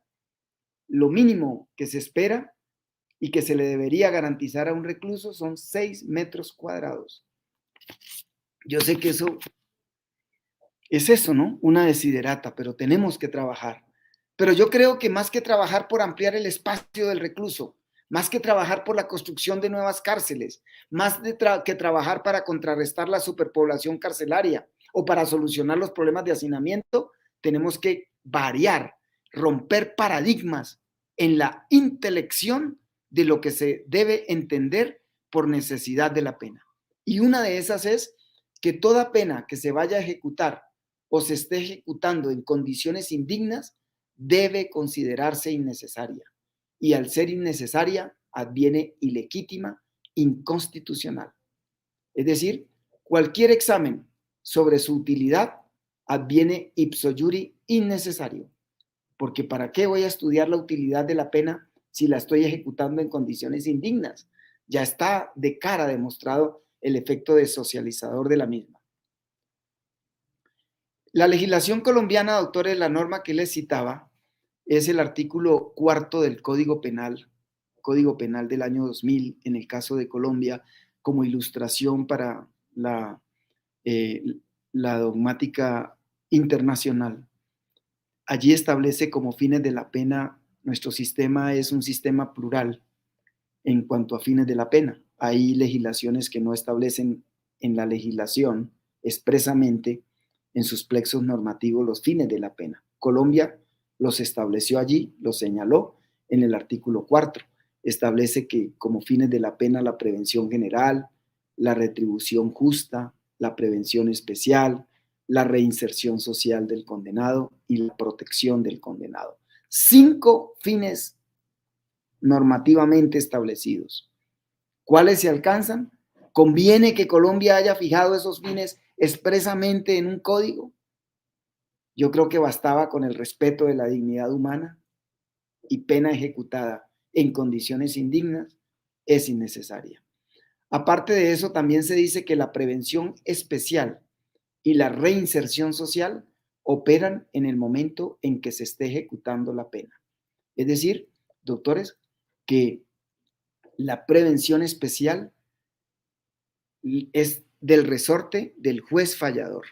C: lo mínimo que se espera y que se le debería garantizar a un recluso son 6 metros cuadrados. Yo sé que eso es eso, ¿no? Una desiderata, pero tenemos que trabajar. Pero yo creo que más que trabajar por ampliar el espacio del recluso, más que trabajar por la construcción de nuevas cárceles, más que trabajar para contrarrestar la superpoblación carcelaria o para solucionar los problemas de hacinamiento, tenemos que variar, romper paradigmas en la intelección de lo que se debe entender por necesidad de la pena. Y una de esas es que toda pena que se vaya a ejecutar o se esté ejecutando en condiciones indignas debe considerarse innecesaria. Y al ser innecesaria, adviene ilegítima, inconstitucional. Es decir, cualquier examen sobre su utilidad adviene ipso iuri innecesario. Porque ¿para qué voy a estudiar la utilidad de la pena si la estoy ejecutando en condiciones indignas? Ya está de cara demostrado el efecto desocializador de la misma. La legislación colombiana, doctores, la norma que les citaba, es el artículo 4 del Código Penal del año 2000, en el caso de Colombia, como ilustración para la dogmática internacional. Allí establece como fines de la pena, nuestro sistema es un sistema plural en cuanto a fines de la pena. Hay legislaciones que no establecen en la legislación expresamente en sus plexos normativos los fines de la pena. Colombia los estableció allí, los señaló en el artículo 4. Establece que como fines de la pena la prevención general, la retribución justa, la prevención especial, la reinserción social del condenado y la protección del condenado. 5 fines normativamente establecidos. ¿Cuáles se alcanzan? ¿Conviene que Colombia haya fijado esos fines expresamente en un código? Yo creo que bastaba con el respeto de la dignidad humana y pena ejecutada en condiciones indignas es innecesaria. Aparte de eso, también se dice que la prevención especial y la reinserción social operan en el momento en que se esté ejecutando la pena. Es decir, doctores, que la prevención especial es del resorte del juez fallador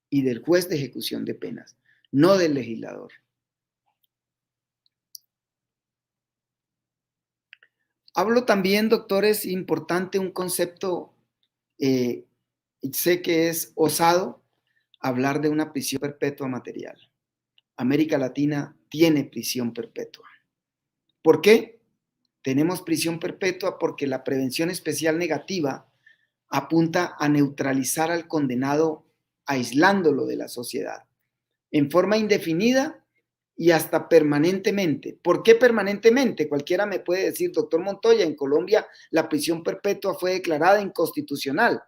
C: y del juez de ejecución de penas, no del legislador. Hablo también, doctores, importante un concepto, sé que es osado hablar de una prisión perpetua material. América Latina tiene prisión perpetua. ¿Por qué? Tenemos prisión perpetua porque la prevención especial negativa apunta a neutralizar al condenado aislándolo de la sociedad en forma indefinida y hasta permanentemente. ¿Por qué permanentemente? Cualquiera me puede decir, doctor Montoya, en Colombia la prisión perpetua fue declarada inconstitucional.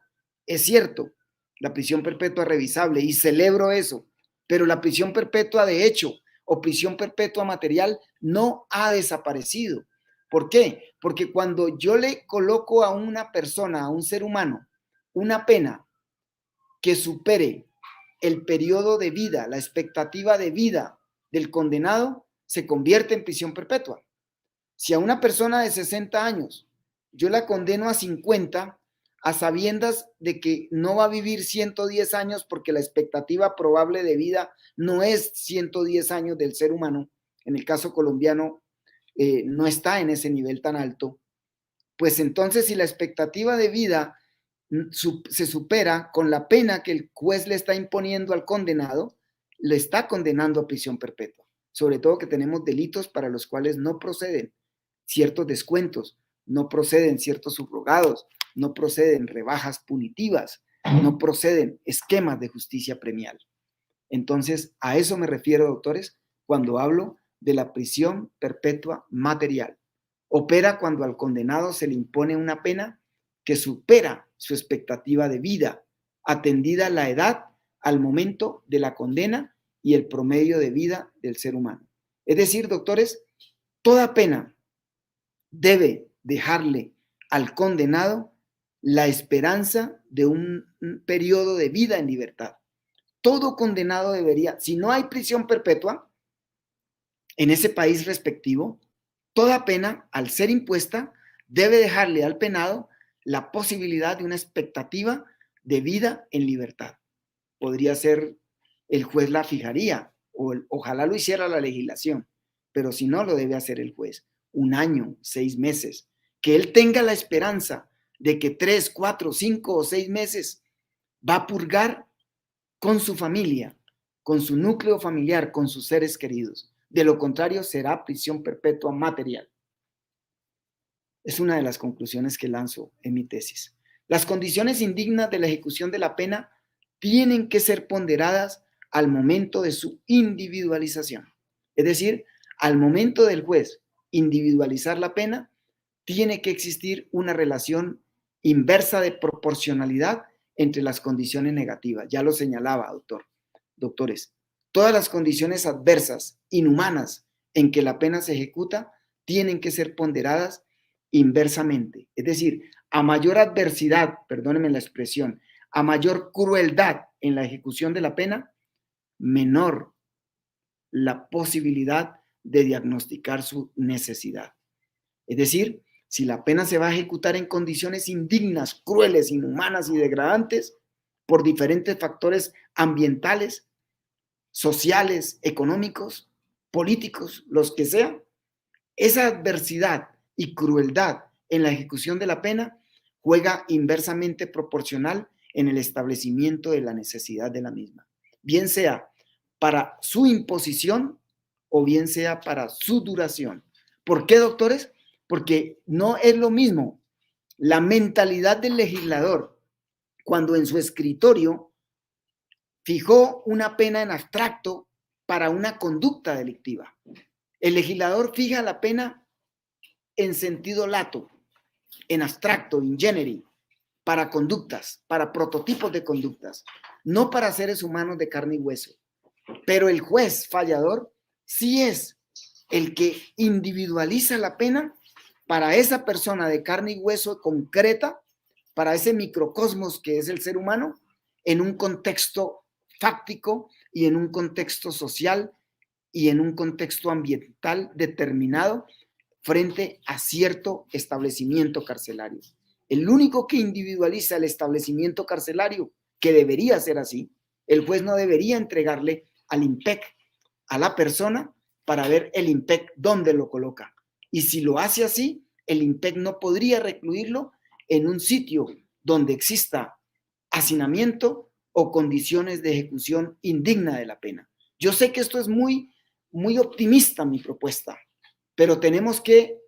C: Es cierto, la prisión perpetua es revisable y celebro eso, pero la prisión perpetua de hecho o prisión perpetua material no ha desaparecido. ¿Por qué? Porque cuando yo le coloco a una persona, a un ser humano, una pena que supere el periodo de vida, la expectativa de vida del condenado, se convierte en prisión perpetua. Si a una persona de 60 años yo la condeno a 50, a sabiendas de que no va a vivir 110 años porque la expectativa probable de vida no es 110 años del ser humano, en el caso colombiano no está en ese nivel tan alto, pues entonces si la expectativa de vida se supera con la pena que el juez le está imponiendo al condenado, le está condenando a prisión perpetua. Sobre todo que tenemos delitos para los cuales no proceden ciertos descuentos, no proceden ciertos subrogados, no proceden rebajas punitivas, no proceden esquemas de justicia premial. Entonces, a eso me refiero, doctores, cuando hablo de la prisión perpetua material. Opera cuando al condenado se le impone una pena que supera su expectativa de vida, atendida la edad al momento de la condena y el promedio de vida del ser humano. Es decir, doctores, toda pena debe dejarle al condenado la esperanza de un periodo de vida en libertad. Todo condenado debería, si no hay prisión perpetua en ese país respectivo, toda pena, al ser impuesta, debe dejarle al penado la posibilidad de una expectativa de vida en libertad. Podría ser, el juez la fijaría, o ojalá lo hiciera la legislación, pero si no, lo debe hacer el juez. 1 año, 6 meses, que él tenga la esperanza de que 3, 4, 5 o 6 meses va a purgar con su familia, con su núcleo familiar, con sus seres queridos. De lo contrario, será prisión perpetua material. Es una de las conclusiones que lanzo en mi tesis. Las condiciones indignas de la ejecución de la pena tienen que ser ponderadas al momento de su individualización. Es decir, al momento del juez individualizar la pena, tiene que existir una relación inversa de proporcionalidad entre las condiciones negativas. Ya lo señalaba, doctores. Todas las condiciones adversas, inhumanas, en que la pena se ejecuta, tienen que ser ponderadas inversamente. Es decir, a mayor adversidad, perdónenme la expresión, a mayor crueldad en la ejecución de la pena, menor la posibilidad de diagnosticar su necesidad. Es decir, si la pena se va a ejecutar en condiciones indignas, crueles, inhumanas y degradantes por diferentes factores ambientales, sociales, económicos, políticos, los que sean, esa adversidad y crueldad en la ejecución de la pena juega inversamente proporcional en el establecimiento de la necesidad de la misma, bien sea para su imposición o bien sea para su duración. ¿Por qué, doctores? Porque no es lo mismo la mentalidad del legislador cuando en su escritorio fijó una pena en abstracto para una conducta delictiva. El legislador fija la pena en sentido lato, en abstracto, in genere, para conductas, para prototipos de conductas, no para seres humanos de carne y hueso. Pero el juez fallador sí es el que individualiza la pena para esa persona de carne y hueso concreta, para ese microcosmos que es el ser humano, en un contexto fáctico y en un contexto social y en un contexto ambiental determinado frente a cierto establecimiento carcelario. El único que individualiza el establecimiento carcelario, que debería ser así, el juez no debería entregarle al IMPEC a la persona para ver el IMPEC dónde lo coloca. Y si lo hace así, el IMPEC no podría recluirlo en un sitio donde exista hacinamiento o condiciones de ejecución indigna de la pena. Yo sé que esto es muy optimista, mi propuesta, pero tenemos que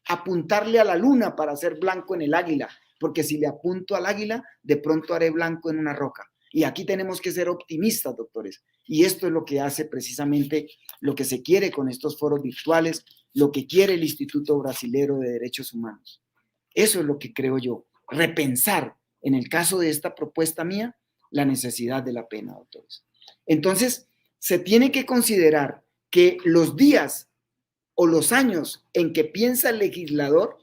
C: apuntarle a la luna para hacer blanco en el águila, porque si le apunto al águila, de pronto haré blanco en una roca. Y aquí tenemos que ser optimistas, doctores. Y esto es lo que hace precisamente lo que se quiere con estos foros virtuales, lo que quiere el Instituto Brasilero de Derechos Humanos. Eso es lo que creo yo, repensar, en el caso de esta propuesta mía, la necesidad de la pena, doctores. Entonces, se tiene que considerar que los días o los años en que piensa el legislador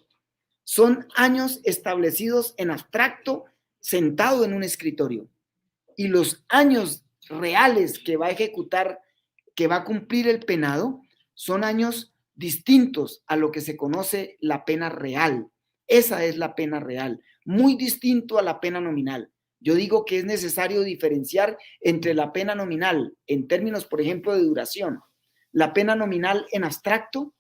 C: son años establecidos en abstracto, sentado en un escritorio. Y los años reales que va a ejecutar, que va a cumplir el penado, son años distintos a lo que se conoce la pena real. Esa es la pena real, muy distinto a la pena nominal. Yo digo que es necesario diferenciar entre la pena nominal, en términos, por ejemplo, de duración, la pena nominal en abstracto,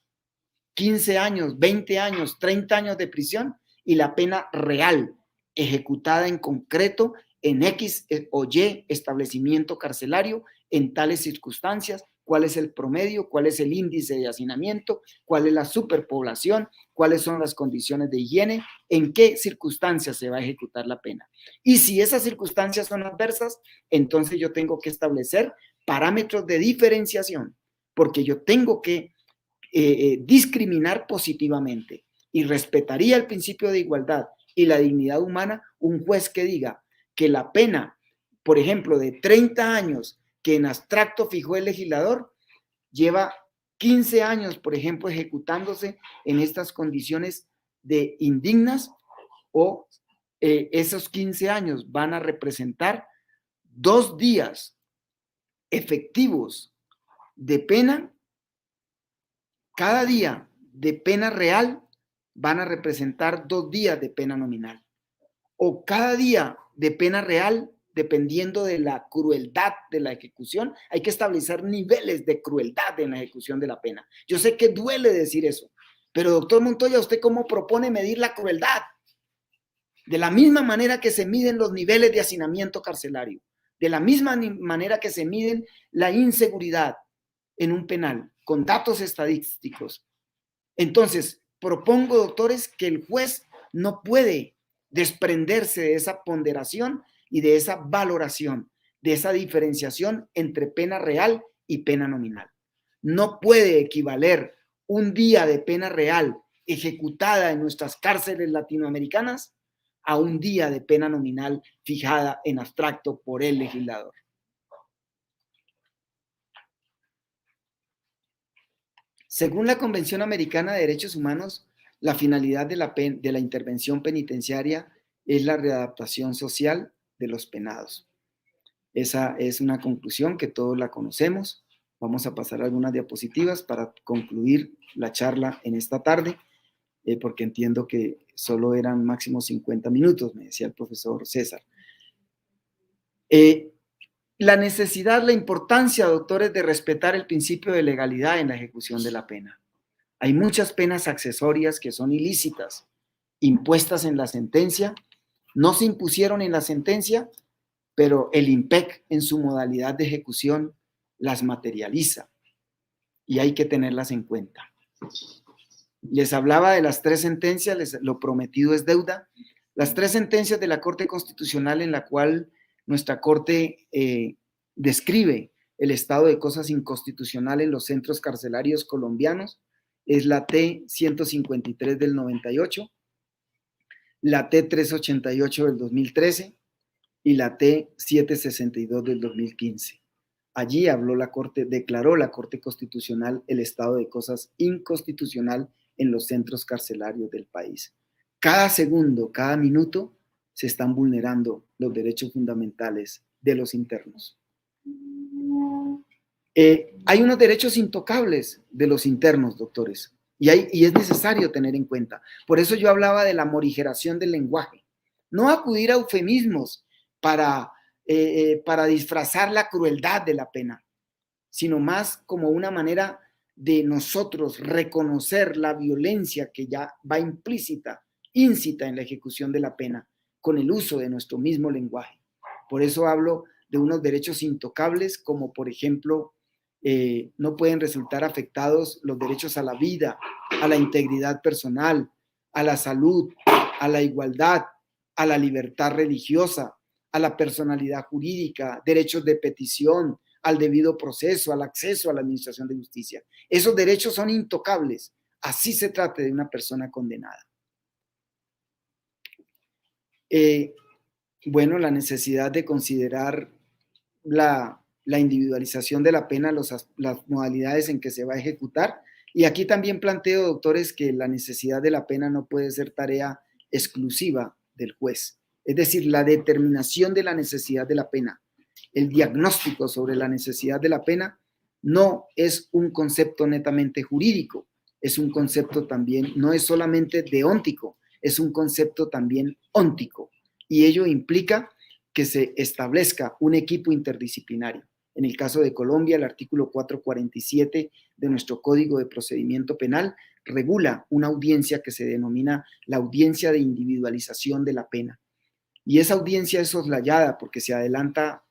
C: 15 años, 20 años, 30 años de prisión, y la pena real, ejecutada en concreto en X o Y establecimiento carcelario, en tales circunstancias, cuál es el promedio, cuál es el índice de hacinamiento, cuál es la superpoblación, cuáles son las condiciones de higiene, en qué circunstancias se va a ejecutar la pena. Y si esas circunstancias son adversas, entonces yo tengo que establecer parámetros de diferenciación, porque yo tengo que discriminar positivamente, y respetaría el principio de igualdad y la dignidad humana un juez que diga que la pena, por ejemplo, de 30 años que en abstracto fijó el legislador, lleva 15 años, por ejemplo, ejecutándose en estas condiciones de indignas, o esos 15 años van a representar 2 días efectivos de pena. Cada día de pena real van a representar 2 días de pena nominal. O cada día de pena real, dependiendo de la crueldad de la ejecución, hay que establecer niveles de crueldad en la ejecución de la pena. Yo sé que duele decir eso, pero doctor Montoya, ¿usted cómo propone medir la crueldad? De la misma manera que se miden los niveles de hacinamiento carcelario, de la misma manera que se miden la inseguridad en un penal, con datos estadísticos. Entonces, propongo, doctores, que el juez no puede desprenderse de esa ponderación y de esa valoración, de esa diferenciación entre pena real y pena nominal. No puede equivaler un día de pena real ejecutada en nuestras cárceles latinoamericanas a un día de pena nominal fijada en abstracto por el legislador. Según la Convención Americana de Derechos Humanos, la finalidad de la intervención penitenciaria es la readaptación social de los penados. Esa es una conclusión que todos la conocemos. Vamos a pasar algunas diapositivas para concluir la charla en esta tarde, porque entiendo que solo eran máximo 50 minutos, me decía el profesor César. La necesidad, la importancia, doctores, de respetar el principio de legalidad en la ejecución de la pena. Hay muchas penas accesorias que son ilícitas, impuestas en la sentencia, no se impusieron en la sentencia, pero el IMPEC en su modalidad de ejecución las materializa y hay que tenerlas en cuenta. Les hablaba de las 3 sentencias, lo prometido es deuda. Las 3 sentencias de la Corte Constitucional en la cual nuestra Corte describe el estado de cosas inconstitucional en los centros carcelarios colombianos es la T-153 del 98, la T-388 del 2013 y la T-762 del 2015. Allí declaró la Corte Constitucional el estado de cosas inconstitucional en los centros carcelarios del país. Cada segundo, cada minuto, se están vulnerando los derechos fundamentales de los internos. Hay unos derechos intocables de los internos, doctores, y es necesario tener en cuenta. Por eso yo hablaba de la morigeración del lenguaje. No acudir a eufemismos para disfrazar la crueldad de la pena, sino más como una manera de nosotros reconocer la violencia que ya va íncita en la ejecución de la pena, con el uso de nuestro mismo lenguaje. Por eso hablo de unos derechos intocables, como por ejemplo, no pueden resultar afectados los derechos a la vida, a la integridad personal, a la salud, a la igualdad, a la libertad religiosa, a la personalidad jurídica, derechos de petición, al debido proceso, al acceso a la administración de justicia. Esos derechos son intocables, así se trate de una persona condenada. Bueno, la necesidad de considerar la individualización de la pena, las modalidades en que se va a ejecutar. Y aquí también planteo, doctores, que la necesidad de la pena no puede ser tarea exclusiva del juez. Es decir, la determinación de la necesidad de la pena, el diagnóstico sobre la necesidad de la pena, no es un concepto netamente jurídico, es un concepto también, no es solamente deóntico, es un concepto también óntico. Y ello implica que se establezca un equipo interdisciplinario. En el caso de Colombia, el artículo 447 de nuestro Código de Procedimiento Penal regula una audiencia que se denomina la audiencia de individualización de la pena. Y esa audiencia es soslayada porque se adelanta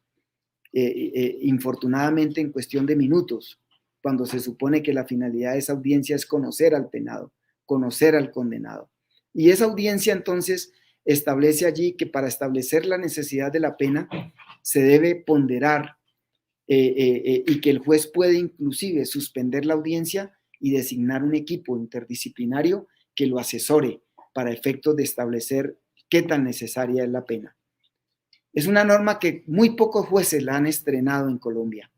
C: infortunadamente en cuestión de minutos, cuando se supone que la finalidad de esa audiencia es conocer al penado, conocer al condenado. Y esa audiencia entonces establece allí que para establecer la necesidad de la pena se debe ponderar y que el juez puede inclusive suspender la audiencia y designar un equipo interdisciplinario que lo asesore para efectos de establecer qué tan necesaria es la pena. Es una norma que muy pocos jueces la han estrenado en Colombia.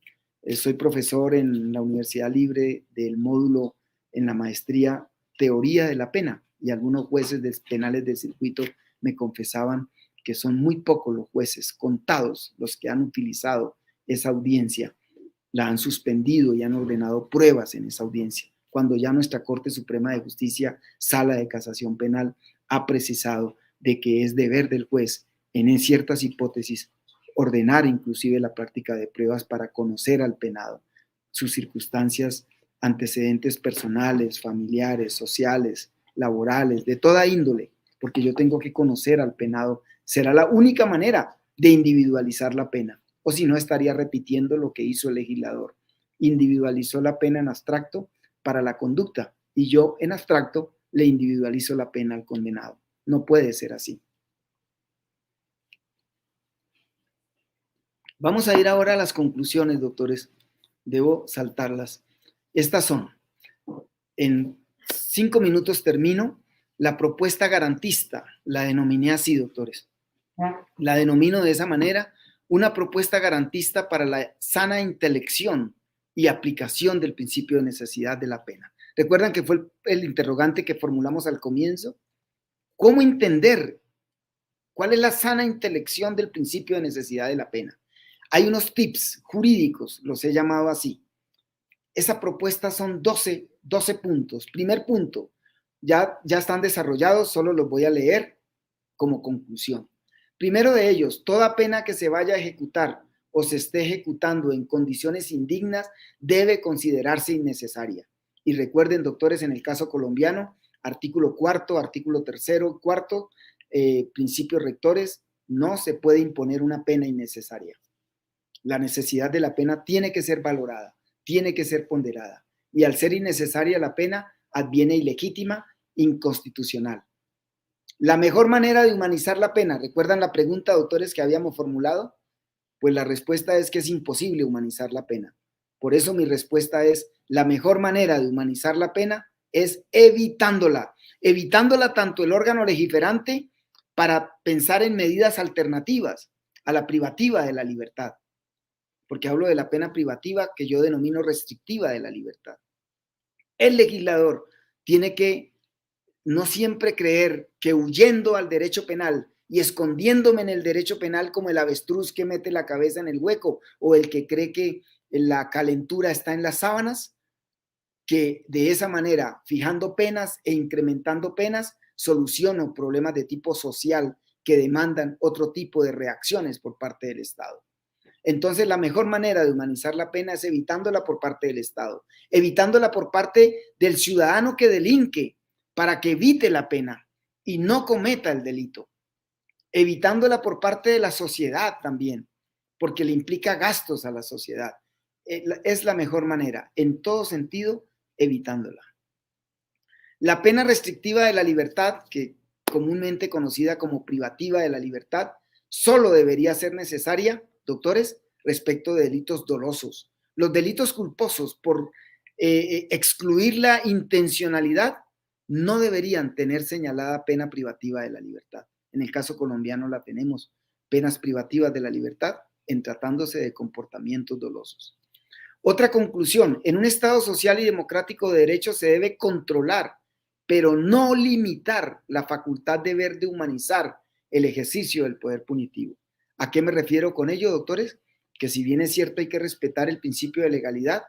C: Soy profesor en la Universidad Libre del módulo en la maestría Teoría de la Pena y algunos jueces penales del circuito me confesaban que son muy pocos los jueces, contados los que han utilizado esa audiencia, la han suspendido y han ordenado pruebas en esa audiencia, cuando ya nuestra Corte Suprema de Justicia, Sala de Casación Penal, ha precisado de que es deber del juez, en ciertas hipótesis, ordenar inclusive la práctica de pruebas para conocer al penado, sus circunstancias, antecedentes personales, familiares, sociales, laborales, de toda índole, porque yo tengo que conocer al penado. Será la única manera de individualizar la pena, o si no estaría repitiendo lo que hizo el legislador. Individualizó la pena en abstracto para la conducta y yo en abstracto le individualizo la pena al condenado. No puede ser así. Vamos a ir ahora a las conclusiones, doctores. Debo saltarlas. Estas son, en 5 minutos termino, la propuesta garantista. La denominé así, doctores. La denomino de esa manera, una propuesta garantista para la sana intelección y aplicación del principio de necesidad de la pena. ¿Recuerdan que fue el interrogante que formulamos al comienzo? ¿Cómo entender cuál es la sana intelección del principio de necesidad de la pena? Hay unos tips jurídicos, los he llamado así. Esa propuesta son 12 puntos. Primer punto, ya están desarrollados, solo los voy a leer como conclusión. Primero de ellos, toda pena que se vaya a ejecutar o se esté ejecutando en condiciones indignas debe considerarse innecesaria. Y recuerden, doctores, en el caso colombiano, artículo 4, artículo 3, 4, principios rectores, no se puede imponer una pena innecesaria. La necesidad de la pena tiene que ser valorada, tiene que ser ponderada. Y al ser innecesaria la pena, adviene ilegítima, inconstitucional. La mejor manera de humanizar la pena, ¿recuerdan la pregunta, doctores, que habíamos formulado? Pues la respuesta es que es imposible humanizar la pena. Por eso mi respuesta es, la mejor manera de humanizar la pena es evitándola tanto el órgano legiferante para pensar en medidas alternativas a la privativa de la libertad. porque hablo de la pena privativa que yo denomino restrictiva de la libertad. El legislador tiene que no siempre creer que huyendo al derecho penal y escondiéndome en el derecho penal como el avestruz que mete la cabeza en el hueco o el que cree que la calentura está en las sábanas, que de esa manera, fijando penas e incrementando penas, soluciono problemas de tipo social que demandan otro tipo de reacciones por parte del Estado. Entonces, la mejor manera de humanizar la pena es evitándola por parte del Estado, evitándola por parte del ciudadano que delinque para que evite la pena y no cometa el delito, evitándola por parte de la sociedad también, porque le implica gastos a la sociedad. Es la mejor manera, en todo sentido, evitándola. La pena restrictiva de la libertad, que comúnmente conocida como privativa de la libertad, solo debería ser necesaria, doctores, respecto de delitos dolosos. Los delitos culposos, por excluir la intencionalidad, no deberían tener señalada pena privativa de la libertad. En el caso colombiano la tenemos, penas privativas de la libertad en tratándose de comportamientos dolosos. Otra conclusión, en un Estado social y democrático de derecho se debe controlar, pero no limitar la facultad de humanizar el ejercicio del poder punitivo. ¿A qué me refiero con ello, doctores? Que si bien es cierto hay que respetar el principio de legalidad,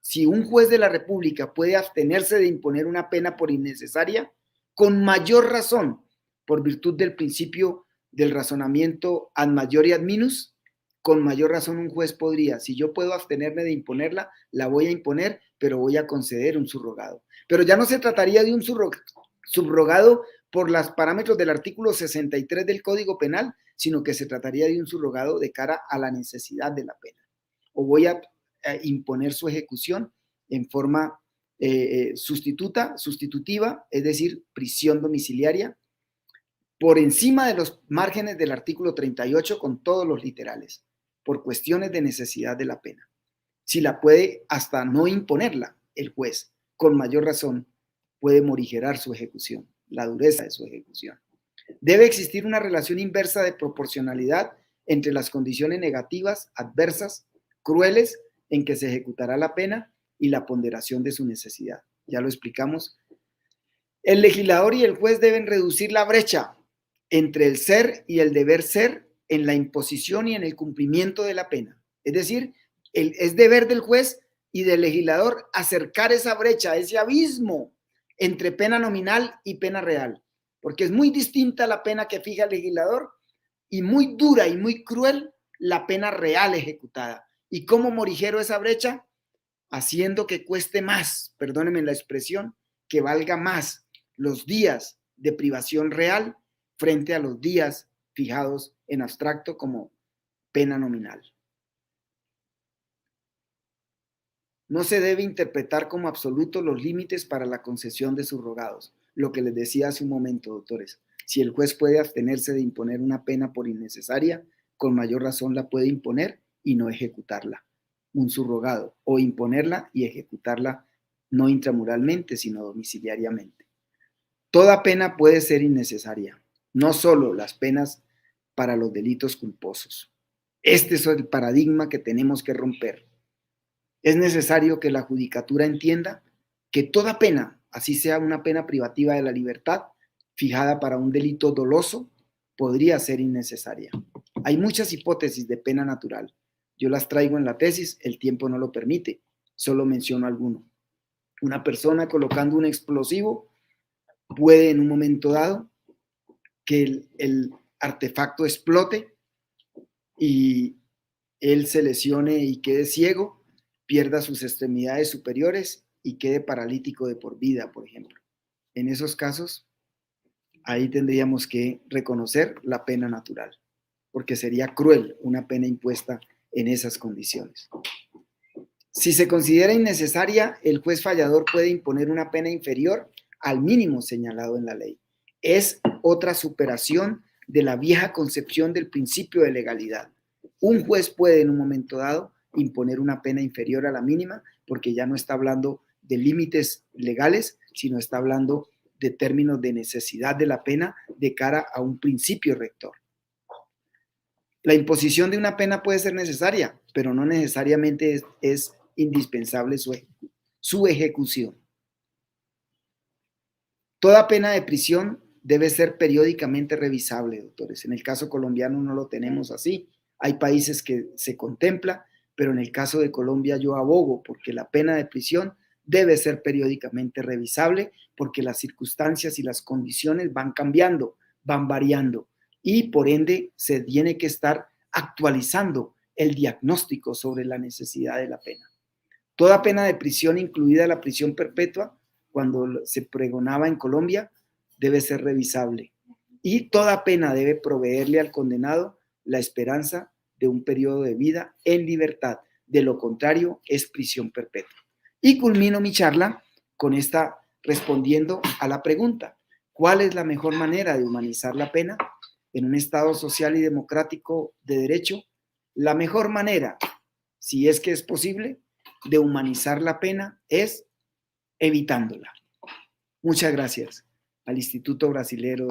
C: si un juez de la República puede abstenerse de imponer una pena por innecesaria, con mayor razón, por virtud del principio del razonamiento ad maiore ad minus, con mayor razón un juez podría, si yo puedo abstenerme de imponerla, la voy a imponer, pero voy a conceder un subrogado. Pero ya no se trataría de un subrogado por los parámetros del artículo 63 del Código Penal, sino que se trataría de un subrogado de cara a la necesidad de la pena. O voy a imponer su ejecución en forma sustitutiva, es decir, prisión domiciliaria, por encima de los márgenes del artículo 38 con todos los literales, por cuestiones de necesidad de la pena. Si la puede hasta no imponerla el juez, con mayor razón puede morigerar su ejecución, la dureza de su ejecución. Debe existir una relación inversa de proporcionalidad entre las condiciones negativas, adversas, crueles, en que se ejecutará la pena y la ponderación de su necesidad. Ya lo explicamos. El legislador y el juez deben reducir la brecha entre el ser y el deber ser en la imposición y en el cumplimiento de la pena. Es decir, es deber del juez y del legislador acercar esa brecha, ese abismo entre pena nominal y pena real, porque es muy distinta la pena que fija el legislador y muy dura y muy cruel la pena real ejecutada. ¿Y cómo morigero esa brecha? Haciendo que cueste más, perdónenme la expresión, que valga más los días de privación real frente a los días fijados en abstracto como pena nominal. No se debe interpretar como absolutos los límites para la concesión de subrogados. Lo que les decía hace un momento, doctores. Si el juez puede abstenerse de imponer una pena por innecesaria, con mayor razón la puede imponer y no ejecutarla. Un subrogado, o imponerla y ejecutarla no intramuralmente, sino domiciliariamente. Toda pena puede ser innecesaria, no solo las penas para los delitos culposos. Este es el paradigma que tenemos que romper. Es necesario que la judicatura entienda que toda pena, así sea una pena privativa de la libertad, fijada para un delito doloso, podría ser innecesaria. Hay muchas hipótesis de pena natural. Yo las traigo en la tesis, el tiempo no lo permite, solo menciono alguno. Una persona colocando un explosivo puede en un momento dado que el artefacto explote y él se lesione y quede ciego, pierda sus extremidades superiores y quede paralítico de por vida, por ejemplo. En esos casos, ahí tendríamos que reconocer la pena natural, porque sería cruel una pena impuesta en esas condiciones. Si se considera innecesaria, el juez fallador puede imponer una pena inferior al mínimo señalado en la ley. Es otra superación de la vieja concepción del principio de legalidad. Un juez puede en un momento dado imponer una pena inferior a la mínima porque ya no está hablando de límites legales, sino está hablando de términos de necesidad de la pena de cara a un principio rector. La imposición de una pena puede ser necesaria, pero no necesariamente es indispensable su ejecución. Toda pena de prisión debe ser periódicamente revisable, doctores. En el caso colombiano no lo tenemos así. Hay países que se contempla, pero en el caso de Colombia yo abogo porque la pena de prisión debe ser periódicamente revisable porque las circunstancias y las condiciones van cambiando, van variando y por ende se tiene que estar actualizando el diagnóstico sobre la necesidad de la pena. Toda pena de prisión, incluida la prisión perpetua, cuando se pregonaba en Colombia, debe ser revisable. Y toda pena debe proveerle al condenado la esperanza de un periodo de vida en libertad. De lo contrario, es prisión perpetua. Y culmino mi charla con esta respondiendo a la pregunta: ¿cuál es la mejor manera de humanizar la pena en un Estado social y democrático de derecho? La mejor manera, si es que es posible, de humanizar la pena es evitándola. Muchas gracias al Instituto Brasileño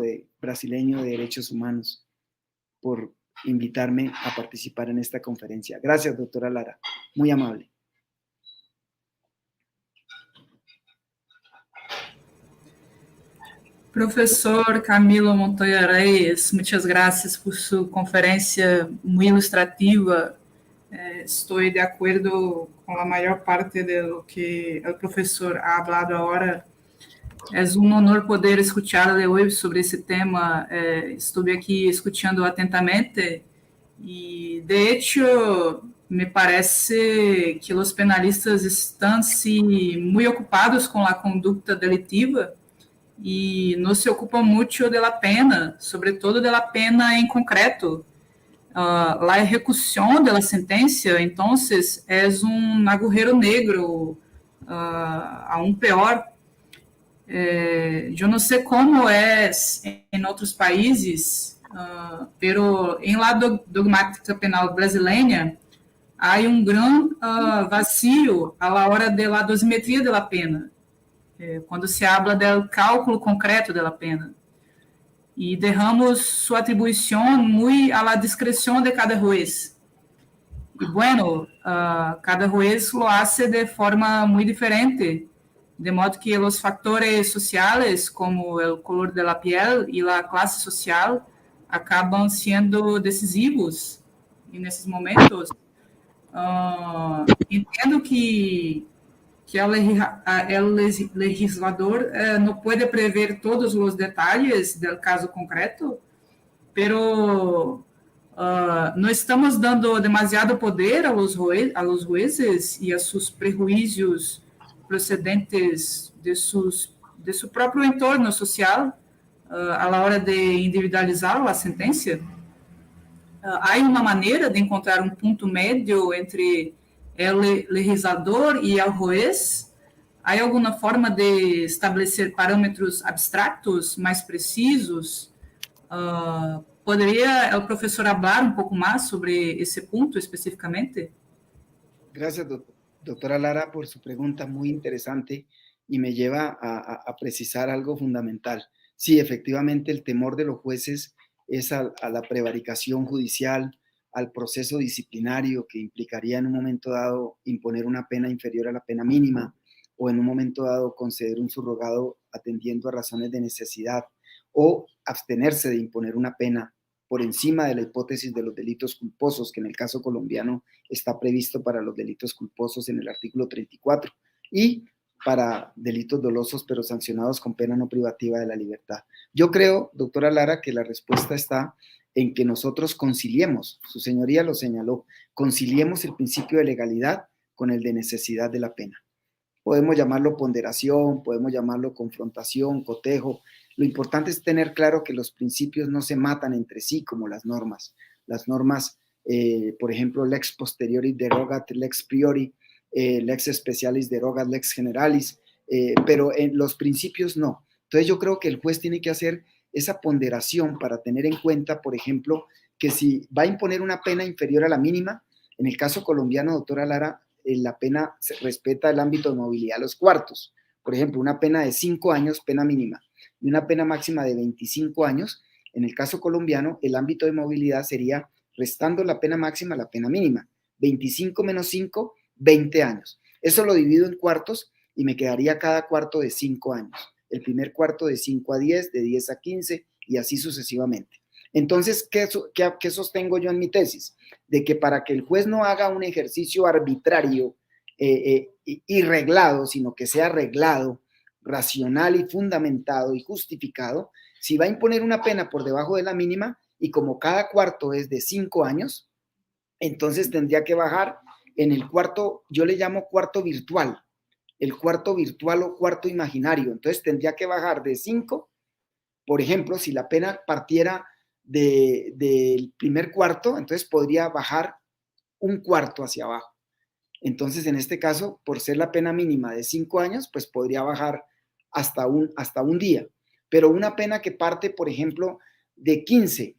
C: de Derechos Humanos por invitarme a participar en esta conferencia. Gracias, doctora Lara. Muy amable.
B: Professor Camilo Montoya Reyes, muitas graças por sua conferência muito ilustrativa. Estou de acordo com a maior parte do que o professor ha falado agora. É um honor poder escutar-lhe hoje sobre esse tema. Estive aqui escutando atentamente e, de hecho, me parece que os penalistas estão muito ocupados com a conduta delitiva e não se ocupam muito da pena, sobretudo da pena em concreto. A execução da sentença, então, é agujero negro, aún pior. Eu não sei como é em outros países, pero em la dogmática penal brasileira há grande vazio à hora da dosimetria da pena, quando se habla do cálculo concreto da pena. E dejamos sua atribuição muito à discreção de cada juez. E, bueno, cada juez lo hace de forma muito diferente, de modo que os fatores sociais, como o color da piel e a classe social, acabam sendo decisivos nesses momentos. Entendo que o legislador não pode prever todos os detalhes do caso concreto, pero não estamos dando demasiado poder a los jueces e a seus prejuízos procedentes de seu próprio entorno social a la hora de individualizar a sentença. Há uma maneira de encontrar ponto médio entre o legislador e o juez? Há alguma forma de estabelecer parâmetros abstratos mais precisos? Poderia o professor falar pouco mais sobre esse ponto especificamente?
C: Gracias, doctora Lara, por su pregunta muy interesante y me lleva a precisar algo fundamental. Sí, efectivamente, el temor de los jueces es a la prevaricación judicial, al proceso disciplinario que implicaría en un momento dado imponer una pena inferior a la pena mínima o en un momento dado conceder un subrogado atendiendo a razones de necesidad o abstenerse de imponer una pena por encima de la hipótesis de los delitos culposos, que en el caso colombiano está previsto para los delitos culposos en el artículo 34 y para delitos dolosos pero sancionados con pena no privativa de la libertad. Yo creo, doctora Lara, que la respuesta está en que nosotros conciliemos, su señoría lo señaló, conciliemos el principio de legalidad con el de necesidad de la pena. Podemos llamarlo ponderación, podemos llamarlo confrontación, cotejo. Lo importante es tener claro que los principios no se matan entre sí como las normas. Las normas, por ejemplo, lex posteriori derogat lex priori, lex specialis derogat lex generalis, pero en los principios no. Entonces yo creo que el juez tiene que hacer esa ponderación para tener en cuenta, por ejemplo, que si va a imponer una pena inferior a la mínima, en el caso colombiano, doctora Lara, la pena se respeta el ámbito de movilidad a los cuartos. Por ejemplo, una pena de 5 años, pena mínima, y una pena máxima de 25 años, en el caso colombiano, el ámbito de movilidad sería restando la pena máxima a la pena mínima. 25 menos 5, 20 años. Eso lo divido en cuartos y me quedaría cada cuarto de 5 años. El primer cuarto de 5 a 10, de 10 a 15 y así sucesivamente. Entonces, ¿qué sostengo yo en mi tesis? De que para que el juez no haga un ejercicio arbitrario y reglado, sino que sea reglado, racional y fundamentado y justificado, si va a imponer una pena por debajo de la mínima y como cada cuarto es de 5 años, entonces tendría que bajar en el cuarto, yo le llamo cuarto virtual, el cuarto virtual o cuarto imaginario. Entonces tendría que bajar de 5, por ejemplo, si la pena partiera del primer cuarto, entonces podría bajar un cuarto hacia abajo. Entonces, en este caso, por ser la pena mínima de 5 años, pues podría bajar hasta un día. Pero una pena que parte, por ejemplo, de 15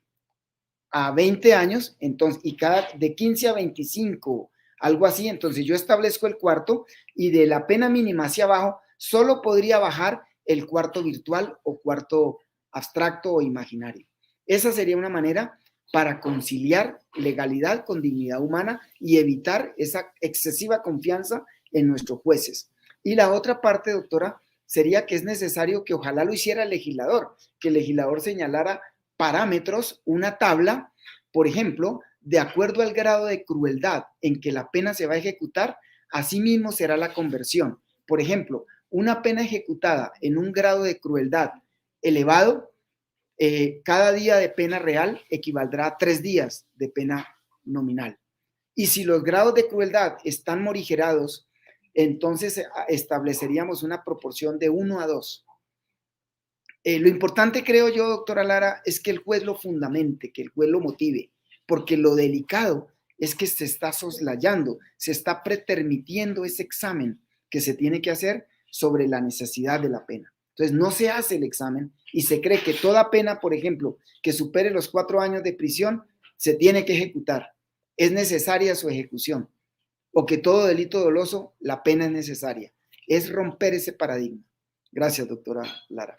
C: a 20 años, entonces, y de 15 a 25, algo así, entonces yo establezco el cuarto y de la pena mínima hacia abajo solo podría bajar el cuarto virtual o cuarto abstracto o imaginario. Esa sería una manera para conciliar legalidad con dignidad humana y evitar esa excesiva confianza en nuestros jueces. Y la otra parte, doctora, sería que es necesario que ojalá lo hiciera el legislador, que el legislador señalara parámetros, una tabla, por ejemplo, de acuerdo al grado de crueldad en que la pena se va a ejecutar, asimismo será la conversión. Por ejemplo, una pena ejecutada en un grado de crueldad elevado, cada día de pena real equivaldrá a 3 días de pena nominal. Y si los grados de crueldad están morigerados, entonces estableceríamos una proporción de 1 a 2. Lo importante, creo yo, doctora Lara, es que el juez lo fundamente, que el juez lo motive, porque lo delicado es que se está soslayando, se está pretermitiendo ese examen que se tiene que hacer sobre la necesidad de la pena. Entonces, no se hace el examen y se cree que toda pena, por ejemplo, que supere los 4 años de prisión, se tiene que ejecutar. Es necesaria su ejecución. O que todo delito doloso, la pena es necesaria. Es romper ese paradigma. Gracias, doctora Lara.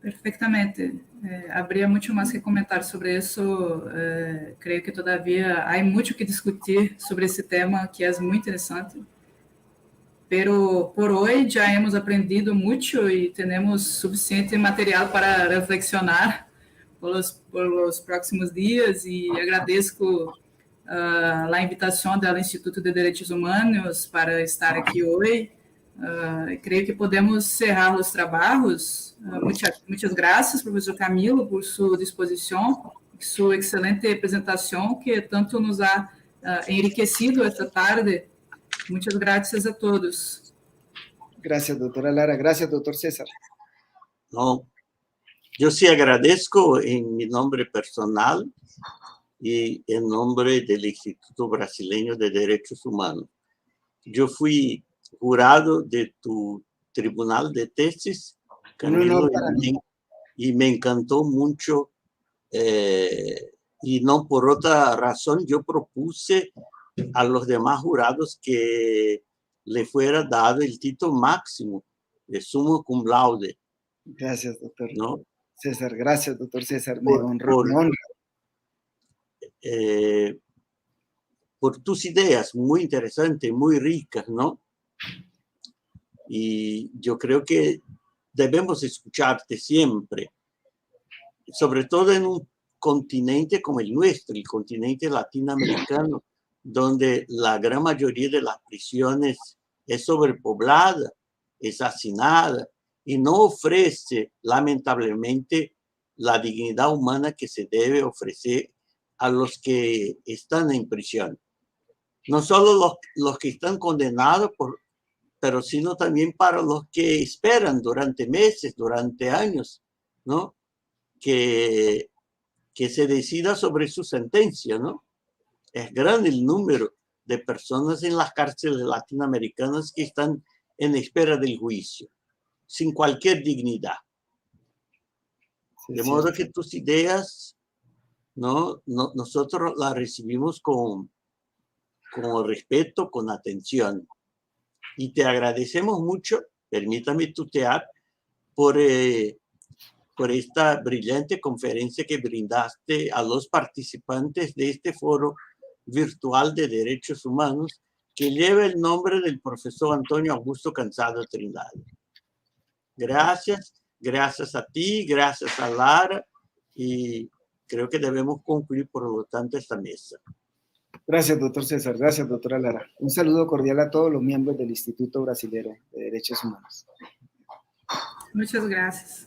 B: Perfeitamente. Haveria muito mais que comentar sobre isso. Creio que, todavia, há muito que discutir sobre esse tema, que é muito interessante. Pero por hoje já hemos aprendido muito e temos suficiente material para reflexionar por os próximos dias, e agradeço a invitação do Instituto de Direitos Humanos para estar aqui hoje. Creio que podemos cerrar os trabalhos. Muitas graças, professor Camilo, por sua disposição, sua excelente apresentação, que tanto nos ha enriquecido esta tarde. Muchas gracias a todos.
C: Gracias, doctora Lara. Gracias, doctor César.
A: No, yo sí agradezco en mi nombre personal y en nombre del Instituto Brasileño de Derechos Humanos. Yo fui jurado de tu tribunal de tesis, Camilo, y me encantó mucho. Y no por otra razón, yo propuse a los demás jurados que le fuera dado el título máximo de summa cum laude.
C: Gracias, doctor.
A: ¿No?
C: César, gracias, doctor César. Me honra.
A: Por tus ideas muy interesantes, muy ricas, ¿no? Y yo creo que debemos escucharte siempre, sobre todo en un continente como el nuestro, el continente latinoamericano, donde la gran mayoría de las prisiones es sobrepoblada, es hacinada y no ofrece, lamentablemente, la dignidad humana que se debe ofrecer a los que están en prisión. No solo los que están condenados, pero sino también para los que esperan durante meses, durante años, ¿no? Que se decida sobre su sentencia, ¿no? Es grande el número de personas en las cárceles latinoamericanas que están en espera del juicio, sin cualquier dignidad. De modo que tus ideas, ¿no? Nosotros las recibimos con respeto, con atención. Y te agradecemos mucho, permítame tutear, por por esta brillante conferencia que brindaste a los participantes de este foro virtual de derechos humanos que lleva el nombre del profesor Antonio Augusto Cansado Trindade. Gracias, gracias a ti, gracias a Lara, y creo que debemos concluir por lo tanto esta mesa.
C: Gracias, doctor César. Gracias, doctora Lara. Un saludo cordial a todos los miembros del Instituto Brasilero de Derechos Humanos.
B: Muchas gracias.